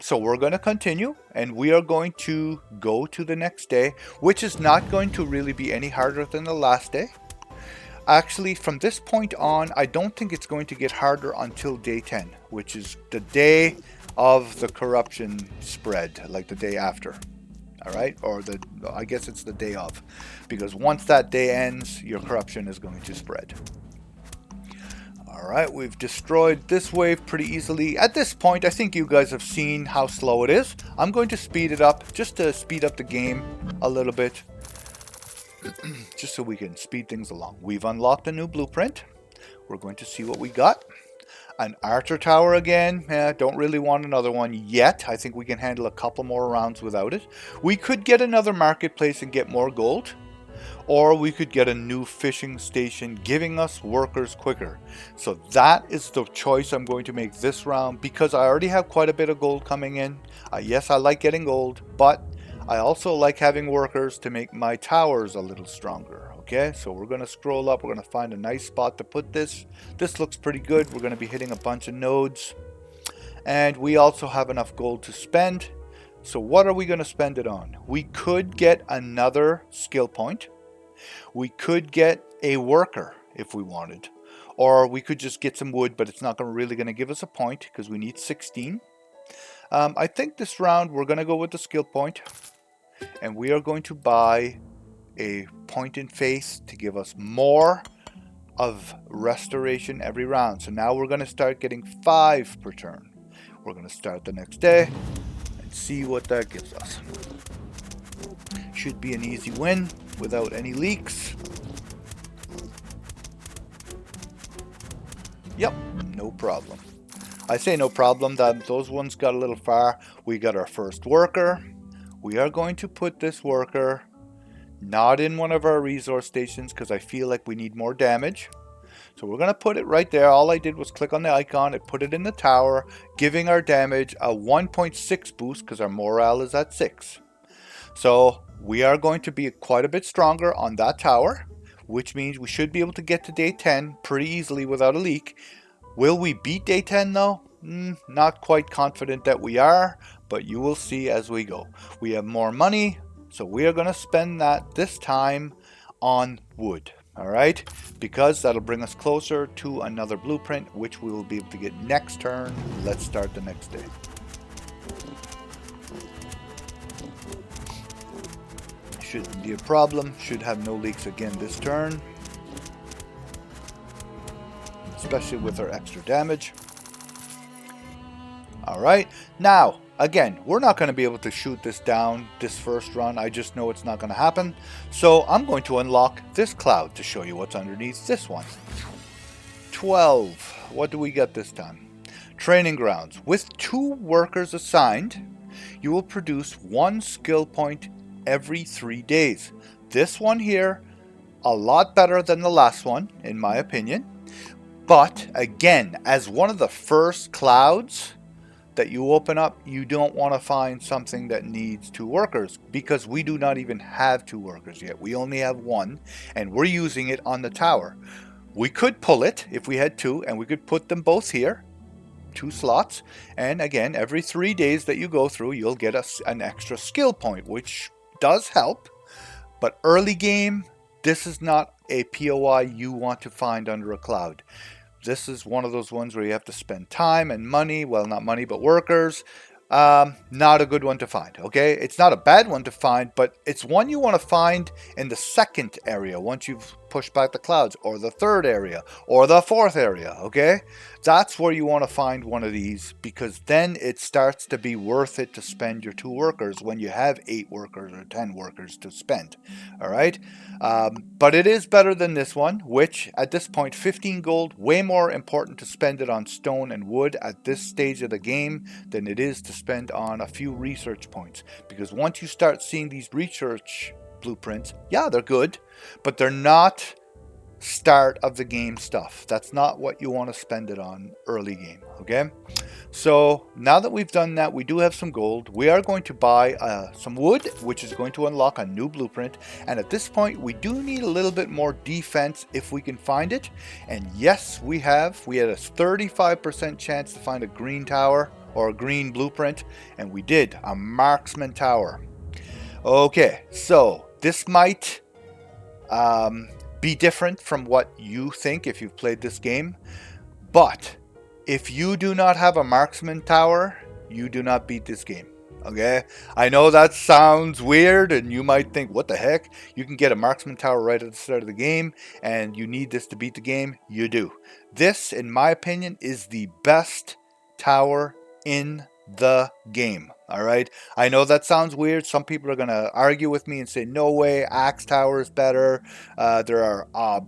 Speaker 1: so we're going to continue, and we are going to go to the next day, which is not going to really be any harder than the last day. Actually, from this point on, I don't think it's going to get harder until day 10, which is the day of the corruption spread, like the day after. All right, or I guess it's the day of, because once that day ends, your corruption is going to spread. All right, we've destroyed this wave pretty easily. At this point, I think you guys have seen how slow it is. I'm going to speed it up, just to speed up the game a little bit. Just so we can speed things along. We've unlocked a new blueprint. We're going to see what we got. An archer tower again. Don't really want another one yet. I think we can handle a couple more rounds without it. We could get another marketplace and get more gold. Or we could get a new fishing station giving us workers quicker. So that is the choice I'm going to make this round, because I already have quite a bit of gold coming in. Yes, I like getting gold, but I also like having workers to make my towers a little stronger. Okay, so we're going to scroll up. We're going to find a nice spot to put this. This looks pretty good. We're going to be hitting a bunch of nodes. And we also have enough gold to spend. So what are we going to spend it on? We could get another skill point. We could get a worker if we wanted. Or we could just get some wood, but it's not really going to give us a point because we need 16. I think this round we're going to go with the skill point. And we are going to buy a point in faith to give us more of restoration every round. So now we're going to start getting 5 per turn. We're going to start the next day and see what that gives us. Should be an easy win without any leaks. Yep, no problem. I say no problem, that those ones got a little far. We got our first worker. We are going to put this worker not in one of our resource stations because I feel like we need more damage. So we're going to put it right there. All I did was click on the icon and put it in the tower, giving our damage a 1.6 boost because our morale is at 6. So we are going to be quite a bit stronger on that tower, which means we should be able to get to day 10 pretty easily without a leak. Will we beat day 10 though? Not quite confident that we are, but you will see as we go. We have more money, so we are going to spend that this time on wood. Alright, because that'll bring us closer to another blueprint, which we will be able to get next turn. Let's start the next day. Shouldn't be a problem. Should have no leaks again this turn, especially with our extra damage. Alright, now again, we're not going to be able to shoot this down this first run. I just know it's not going to happen. So I'm going to unlock this cloud to show you what's underneath this one. 12. What do we get this time? Training grounds. With 2 workers assigned, you will produce 1 skill point every 3 days. This one here, a lot better than the last one, in my opinion. But again, as one of the first clouds that you open up, you don't want to find something that needs 2 workers because we do not even have 2 workers yet. We only have 1 and we're using it on the tower. We could pull it if we had 2 and we could put them both here, 2 slots, and again every 3 days that you go through you'll get an extra skill point, which does help. But early game, this is not a POI you want to find under a cloud. This is one of those ones where you have to spend time and money. Well, not money, but workers. Not a good one to find, okay? It's not a bad one to find, but it's one you want to find in the second area once you've pushed back the clouds, or the third area, or the fourth area, okay? That's where you want to find one of these, because then it starts to be worth it to spend your 2 workers when you have 8 workers or 10 workers to spend, all right? But it is better than this one, which at this point, 15 gold, way more important to spend it on stone and wood at this stage of the game than it is to spend on a few research points. Because once you start seeing these research blueprints, yeah, they're good, but they're not start of the game stuff. That's not what you want to spend it on early game, okay? So now that we've done that, we do have some gold. We are going to buy some wood, which is going to unlock a new blueprint. And at this point, we do need a little bit more defense if we can find it. And yes, we have. We had a 35% chance to find a green tower or a green blueprint, and we did, a marksman tower. Okay, so this might be different from what you think if you've played this game, but if you do not have a marksman tower, you do not beat this game, okay? I know that sounds weird and you might think, what the heck? You can get a marksman tower right at the start of the game and you need this to beat the game. You do. This, in my opinion, is the best tower in the game. All right, I know that sounds weird. Some people are going to argue with me and say, no way, Axe Tower is better. There are,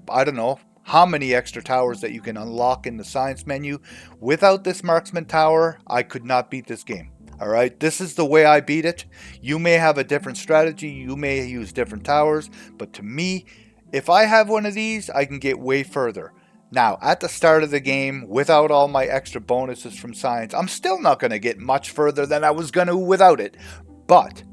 Speaker 1: I don't know how many extra towers that you can unlock in the science menu. Without this marksman tower, I could not beat this game. All right, this is the way I beat it. You may have a different strategy. You may use different towers. But to me, if I have one of these, I can get way further. Now, at the start of the game, without all my extra bonuses from science, I'm still not going to get much further than I was going to without it. But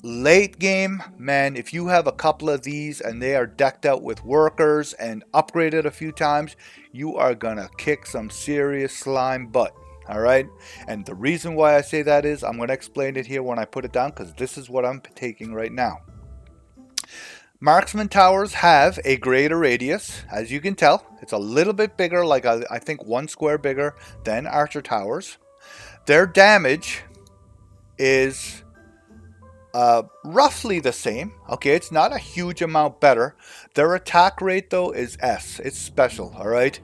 Speaker 1: late game, man, if you have a couple of these and they are decked out with workers and upgraded a few times, you are going to kick some serious slime butt. All right. And the reason why I say that is I'm going to explain it here when I put it down, because this is what I'm taking right now. Marksman towers have a greater radius, as you can tell. It's a little bit bigger, like I think 1 square bigger than archer towers. Their damage is roughly the same. Okay, it's not a huge amount better. Their attack rate though is S. It's special, all right?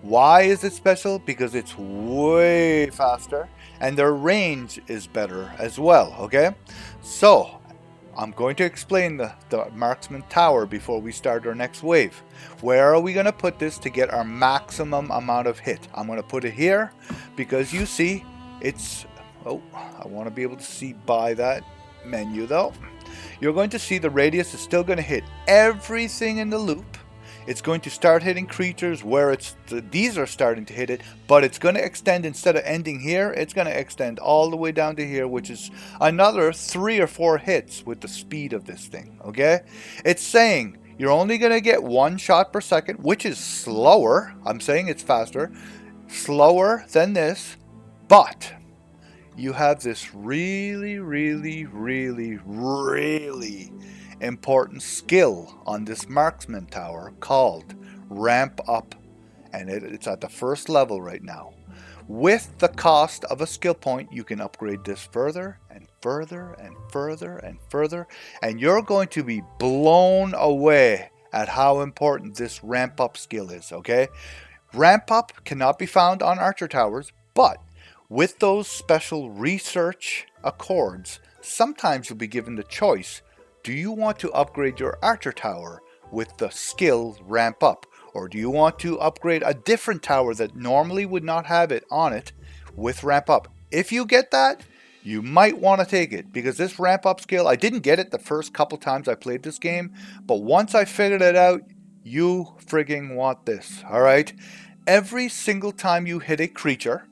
Speaker 1: Why is it special? Because it's way faster and their range is better as well, okay? So, I'm going to explain the marksman tower before we start our next wave. Where are we going to put this to get our maximum amount of hit? I'm going to put it here because you see it's... Oh, I want to be able to see by that menu though. You're going to see the radius is still going to hit everything in the loop. It's going to start hitting creatures where these are starting to hit it, but it's going to extend, instead of ending here, it's going to extend all the way down to here, which is another 3 or 4 hits with the speed of this thing, okay? It's saying you're only going to get 1 shot per second, which is slower. I'm saying it's faster, slower than this, but you have this really, really, really, really important skill on this marksman tower called ramp up, and it's at the first level right now. With the cost of a skill point, you can upgrade this further and further and further and further, and you're going to be blown away at how important this ramp up skill is, okay? Ramp up cannot be found on archer towers, but with those special research accords, sometimes you'll be given the choice. Do you want to upgrade your archer tower with the skill ramp up? Or do you want to upgrade a different tower that normally would not have it on it with ramp up? If you get that, you might want to take it, because this ramp up skill, I didn't get it the first couple times I played this game, but once I figured it out, you frigging want this, alright? Every single time you hit a creature,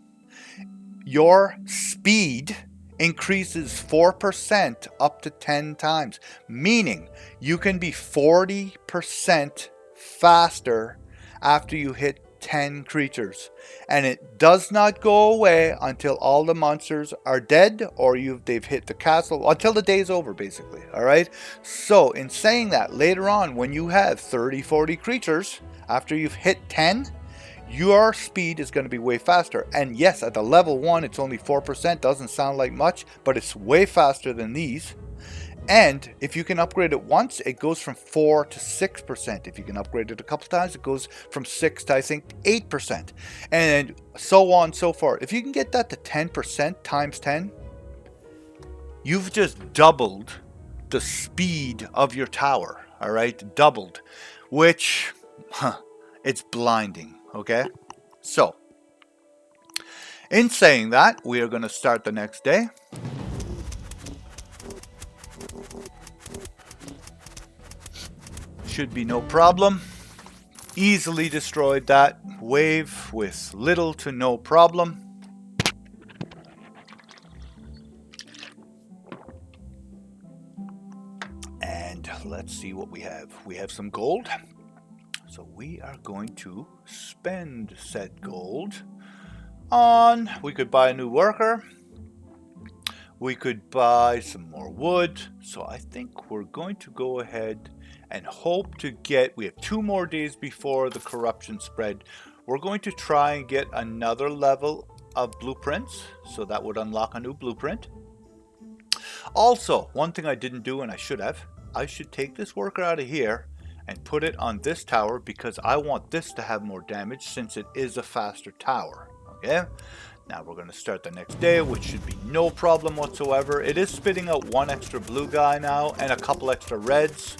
Speaker 1: your speed increases 4% up to 10 times, meaning you can be 40% faster after you hit 10 creatures, and it does not go away until all the monsters are dead or they've hit the castle, until the day's over basically, all right? So in saying that, later on when you have 30-40 creatures after you've hit 10, your speed is going to be way faster. And yes, at the level 1 it's only 4%, doesn't sound like much, but it's way faster than these. And if you can upgrade it once, it goes from 4 to 6%. If you can upgrade it a couple times, it goes from 6 to I think 8%, and so on and so forth. If you can get that to 10% times 10, you've just doubled the speed of your tower, all right? Doubled, which it's blinding. Okay, so in saying that, we are going to start the next day. Should be no problem. Easily destroyed that wave with little to no problem. And let's see what we have. We have some gold. So we are going to spend said gold on, we could buy a new worker, we could buy some more wood. So I think we're going to go ahead and hope to get, we have 2 more days before the corruption spread. We're going to try and get another level of blueprints, so that would unlock a new blueprint. Also, one thing I didn't do, and I should take this worker out of here and put it on this tower, because I want this to have more damage since it is a faster tower. Okay, now we're going to start the next day, which should be no problem whatsoever. It is spitting out 1 extra blue guy now and a couple extra reds,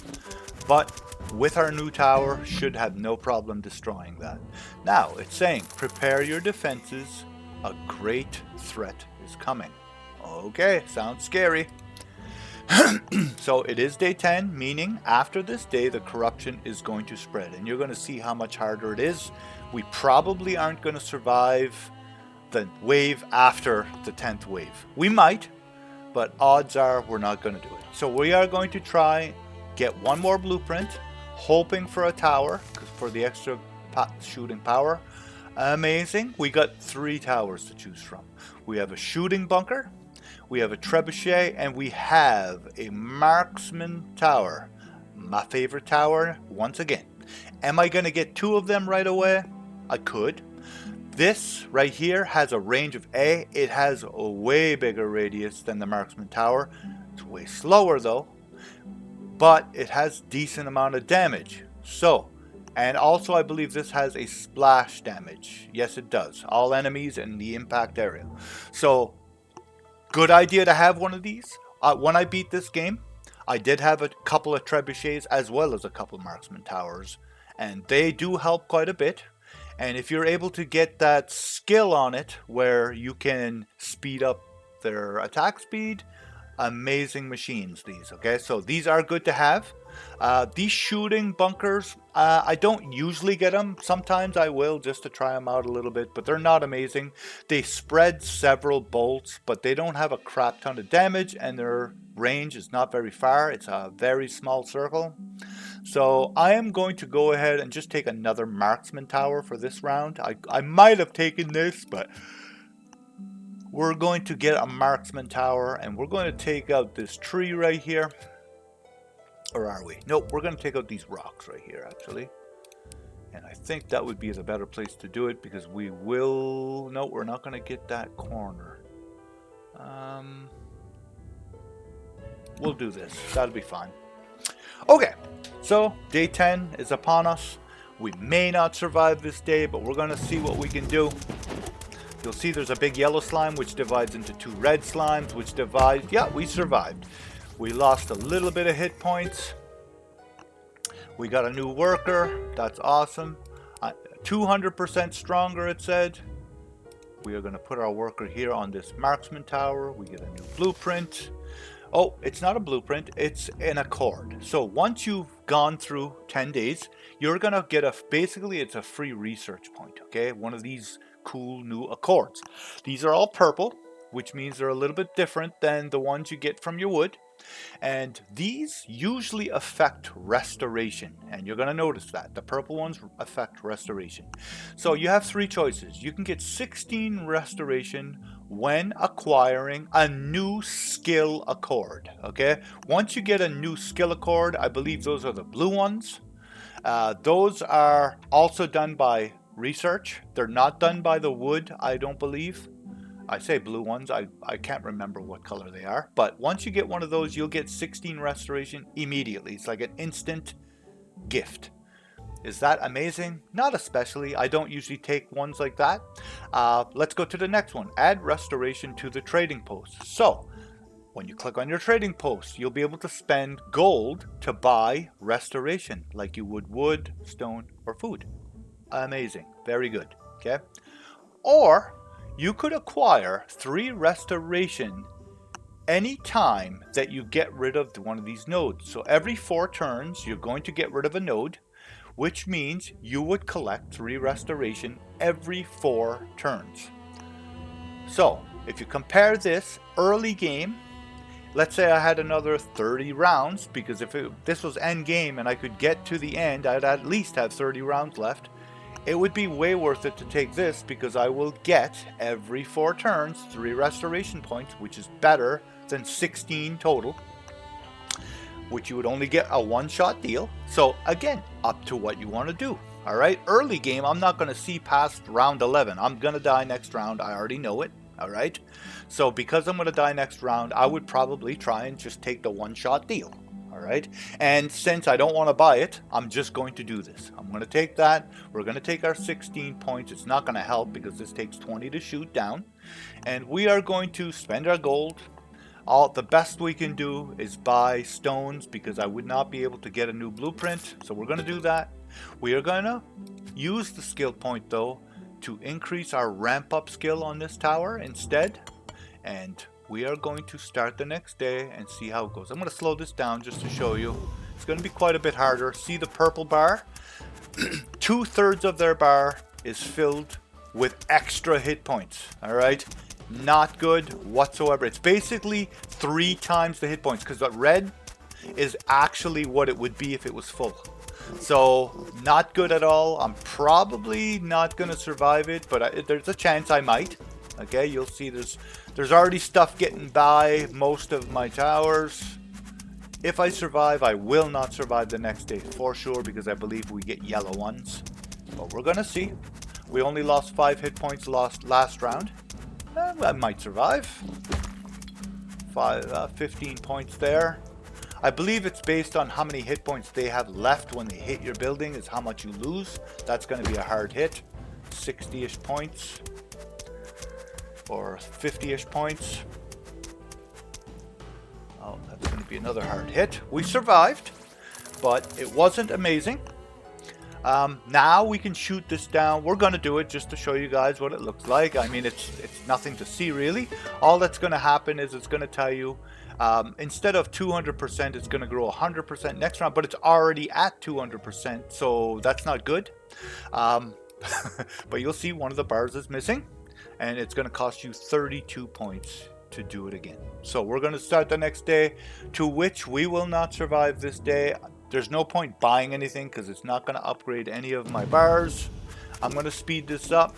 Speaker 1: but with our new tower should have no problem destroying that. Now it's saying prepare your defenses, a great threat is coming. Okay, sounds scary. So it is day 10, meaning after this day the corruption is going to spread, and you're going to see how much harder it is. We probably aren't going to survive the wave after the 10th wave. We might, but odds are we're not going to do it. So we are going to try get 1 more blueprint, hoping for a tower for the extra shooting power. Amazing. We got 3 towers to choose from. We have a shooting bunker, we have a trebuchet, and we have a marksman tower. My favorite tower, once again. Am I going to get 2 of them right away? I could. This right here has a range of A. It has a way bigger radius than the marksman tower. It's way slower though, but it has decent amount of damage. So, and also I believe this has a splash damage. Yes, it does. All enemies in the impact area. So, good idea to have one of these. When I beat this game, I did have a couple of trebuchets as well as a couple marksman towers, and they do help quite a bit. And if you're able to get that skill on it where you can speed up their attack speed, amazing machines these. Okay, so these are good to have. These shooting bunkers, I don't usually get them. Sometimes I will just to try them out a little bit, but they're not amazing. They spread several bolts, but they don't have a crap ton of damage, and their range is not very far. It's a very small circle. So I am going to go ahead and just take another marksman tower for this round. I might have taken this, but we're going to get a marksman tower, and we're going to take out this tree right here. Or are we? Nope, we're going to take out these rocks right here, actually. And I think that would be the better place to do it, because we will... No, we're not going to get that corner. We'll do this. That'll be fine. Okay, so day 10 is upon us. We may not survive this day, but we're going to see what we can do. You'll see there's a big yellow slime which divides into two red slimes which divide. Yeah, we survived. We lost a little bit of hit points. We got a new worker. That's awesome. 200% stronger, it said. We are going to put our worker here on this marksman tower. We get a new blueprint. Oh, it's not a blueprint. It's an accord. So once you've gone through 10 days, you're going to get basically it's a free research point. Okay, one of these cool new accords. These are all purple, which means they're a little bit different than the ones you get from your wood. And these usually affect restoration, and you're going to notice that the purple ones affect restoration. So you have three choices. You can get 16 restoration when acquiring a new skill accord. Okay, once you get a new skill accord, I believe those are the blue ones. Those are also done by research. They're not done by the wood, I don't believe. I say blue ones, I can't remember what color they are. But once you get one of those, you'll get 16 restoration immediately. It's like an instant gift. Is that amazing? Not especially. I don't usually take ones like that. Let's go to the next one. Add restoration to the trading post. So, when you click on your trading post, you'll be able to spend gold to buy restoration, like you would wood, stone, or food. Amazing. Very good. Okay? Or you could acquire 3 restoration anytime that you get rid of one of these nodes. So every 4 turns, you're going to get rid of a node, which means you would collect 3 restoration every 4 turns. So if you compare this early game, let's say I had another 30 rounds, because if this was end game and I could get to the end, I'd at least have 30 rounds left. It would be way worth it to take this, because I will get every 4 turns 3 restoration points, which is better than 16 total, which you would only get a one-shot deal. So again, up to what you want to do. All right, early game, I'm not going to see past round 11. I'm going to die next round. I already know it. All right, so because I'm going to die next round, I would probably try and just take the one-shot deal. All right, and since I don't want to buy it, I'm just going to do this. I'm going to take that. We're going to take our 16 points. It's not going to help because this takes 20 to shoot down, and we are going to spend our gold. The best we can do is buy stones, because I would not be able to get a new blueprint, so we're going to do that. We are going to use the skill point though to increase our ramp up skill on this tower instead, and we are going to start the next day and see how it goes. I'm going to slow this down just to show you. It's going to be quite a bit harder. See the purple bar? 2/3 of their bar is filled with extra hit points. All right, not good whatsoever. It's basically 3 times the hit points, because the red is actually what it would be if it was full. So not good at all. I'm probably not going to survive it, but there's a chance I might. Okay, you'll see there's already stuff getting by most of my towers. If I survive, I will not survive the next day for sure, because I believe we get yellow ones. But we're going to see. We only lost 5 hit points last round. I might survive. 15 points there. I believe it's based on how many hit points they have left when they hit your building is how much you lose. That's going to be a hard hit. 60-ish points or 50-ish points. Oh, that's going to be another hard hit. We survived, but it wasn't amazing. Now we can shoot this down. We're going to do it just to show you guys what it looks like. I mean, it's nothing to see really. All that's going to happen is it's going to tell you instead of 200%, it's going to grow 100% next round, but it's already at 200%, so that's not good. But you'll see one of the bars is missing, and it's going to cost you 32 points to do it again. So we're going to start the next day, to which we will not survive this day. There's no point buying anything because it's not going to upgrade any of my bars. I'm going to speed this up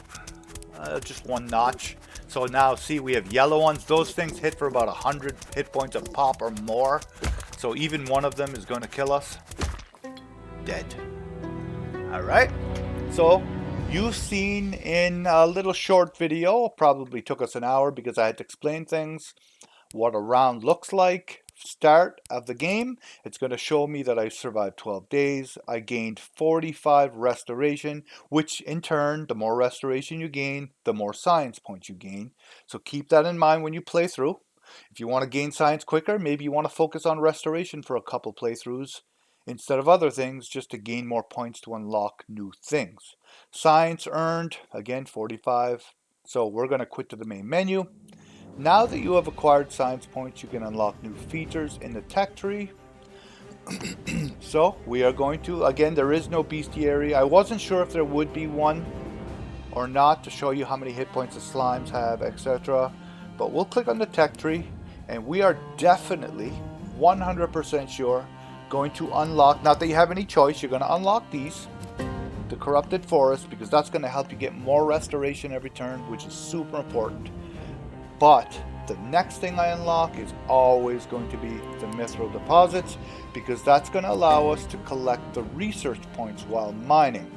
Speaker 1: just one notch. So now see, we have yellow ones. Those things hit for about 100 hit points a pop or more. So even one of them is going to kill us. Dead. All right. So you've seen in a little short video, probably took us an hour because I had to explain things, what a round looks like. Start of the game, it's going to show me that I survived 12 days. I gained 45 restoration, which in turn, the more restoration you gain, the more science points you gain. So keep that in mind when you play through. If you want to gain science quicker, maybe you want to focus on restoration for a couple playthroughs instead of other things, just to gain more points to unlock new things. Science earned, again, 45. So we're going to quit to the main menu. Now that you have acquired science points, you can unlock new features in the tech tree. So we are going to, again, there is no bestiary. I wasn't sure if there would be one or not to show you how many hit points the slimes have, etc. But we'll click on the tech tree, and we are definitely 100% sure going to unlock, not that you have any choice, you're going to unlock these, the corrupted forest, because that's going to help you get more restoration every turn, which is super important. But the next thing I unlock is always going to be the mithril deposits, because that's going to allow us to collect the research points while mining.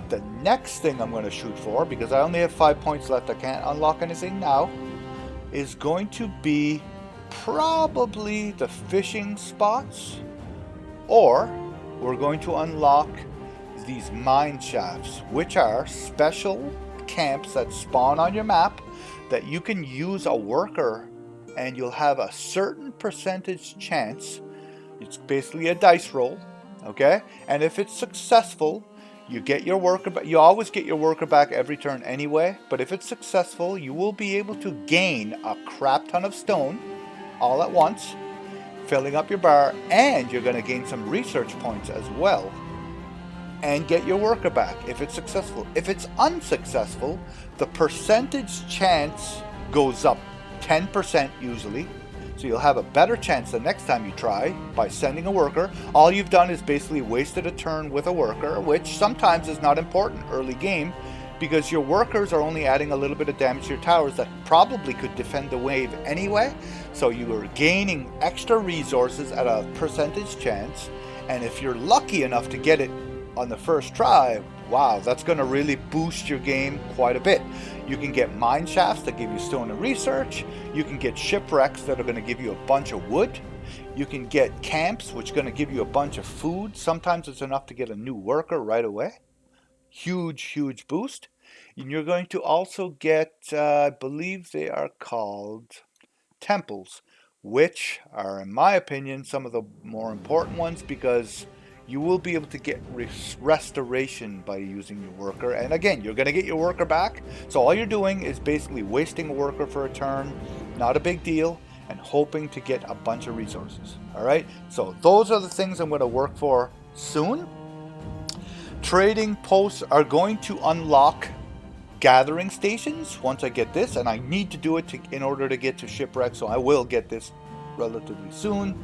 Speaker 1: The next thing I'm going to shoot for, because I only have 5 points left, I can't unlock anything now, is going to be probably the fishing spots, or we're going to unlock these mine shafts, which are special camps that spawn on your map that you can use a worker, and you'll have a certain percentage chance. It's basically a dice roll, okay? And if it's successful, you get your worker back. You always get your worker back every turn anyway, but if it's successful, you will be able to gain a crap ton of stone all at once, filling up your bar, and you're going to gain some research points as well, and get your worker back if it's successful. If it's unsuccessful, the percentage chance goes up 10% usually, so you'll have a better chance the next time you try by sending a worker. All you've done is basically wasted a turn with a worker, which sometimes is not important early game, because your workers are only adding a little bit of damage to your towers that probably could defend the wave anyway, so you are gaining extra resources at a percentage chance, and if you're lucky enough to get it on the first try, wow, that's going to really boost your game quite a bit. You can get mine shafts that give you stone and research. You can get shipwrecks that are going to give you a bunch of wood. You can get camps, which are going to give you a bunch of food. Sometimes it's enough to get a new worker right away. Huge boost. And you're going to also get, I believe they are called temples, which are, in my opinion, some of the more important ones, because you will be able to get restoration by using your worker. And again, you're going to get your worker back. So all you're doing is basically wasting a worker for a turn. Not a big deal. And hoping to get a bunch of resources. Alright, so those are the things I'm going to work for soon. Trading posts are going to unlock gathering stations once I get this. And I need to do it in order to get to shipwreck. So I will get this relatively soon.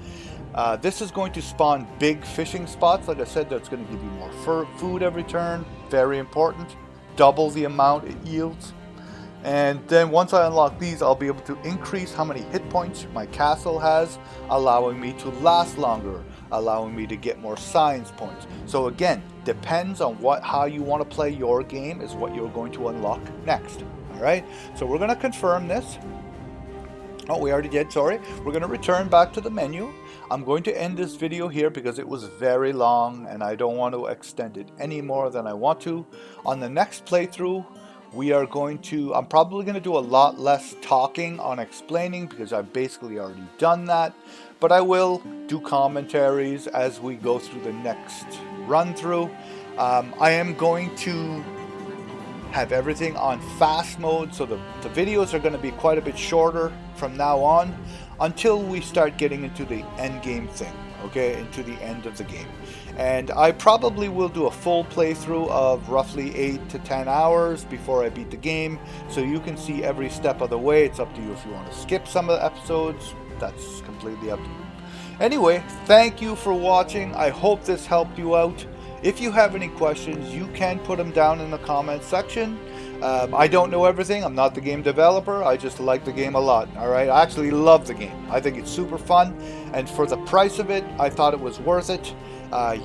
Speaker 1: This is going to spawn big fishing spots. Like I said, that's going to give you more food every turn. Very important. Double the amount it yields. And then once I unlock these, I'll be able to increase how many hit points my castle has, allowing me to last longer, allowing me to get more science points. So again, depends on how you want to play your game is what you're going to unlock next. All right, so we're going to confirm this. Oh, we already did, sorry. We're going to return back to the menu. I'm going to end this video here because it was very long and I don't want to extend it any more than I want to. On the next playthrough, I'm probably going to do a lot less talking on explaining because I've basically already done that. But I will do commentaries as we go through the next run through. I am going to have everything on fast mode, so the videos are going to be quite a bit shorter from now on until we start getting into the end game thing, okay, into the end of the game. And I probably will do a full playthrough of roughly 8 to 10 hours before I beat the game, so you can see every step of the way. It's up to you if you want to skip some of the episodes. That's completely up to you. Anyway, thank you for watching. I hope this helped you out. If you have any questions, you can put them down in the comments section. I don't know everything. I'm not the game developer. I just like the game a lot. All right, I actually love the game. I think it's super fun, and for the price of it, I thought it was worth it.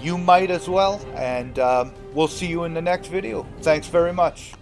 Speaker 1: You might as well, and we'll see you in the next video. Thanks very much.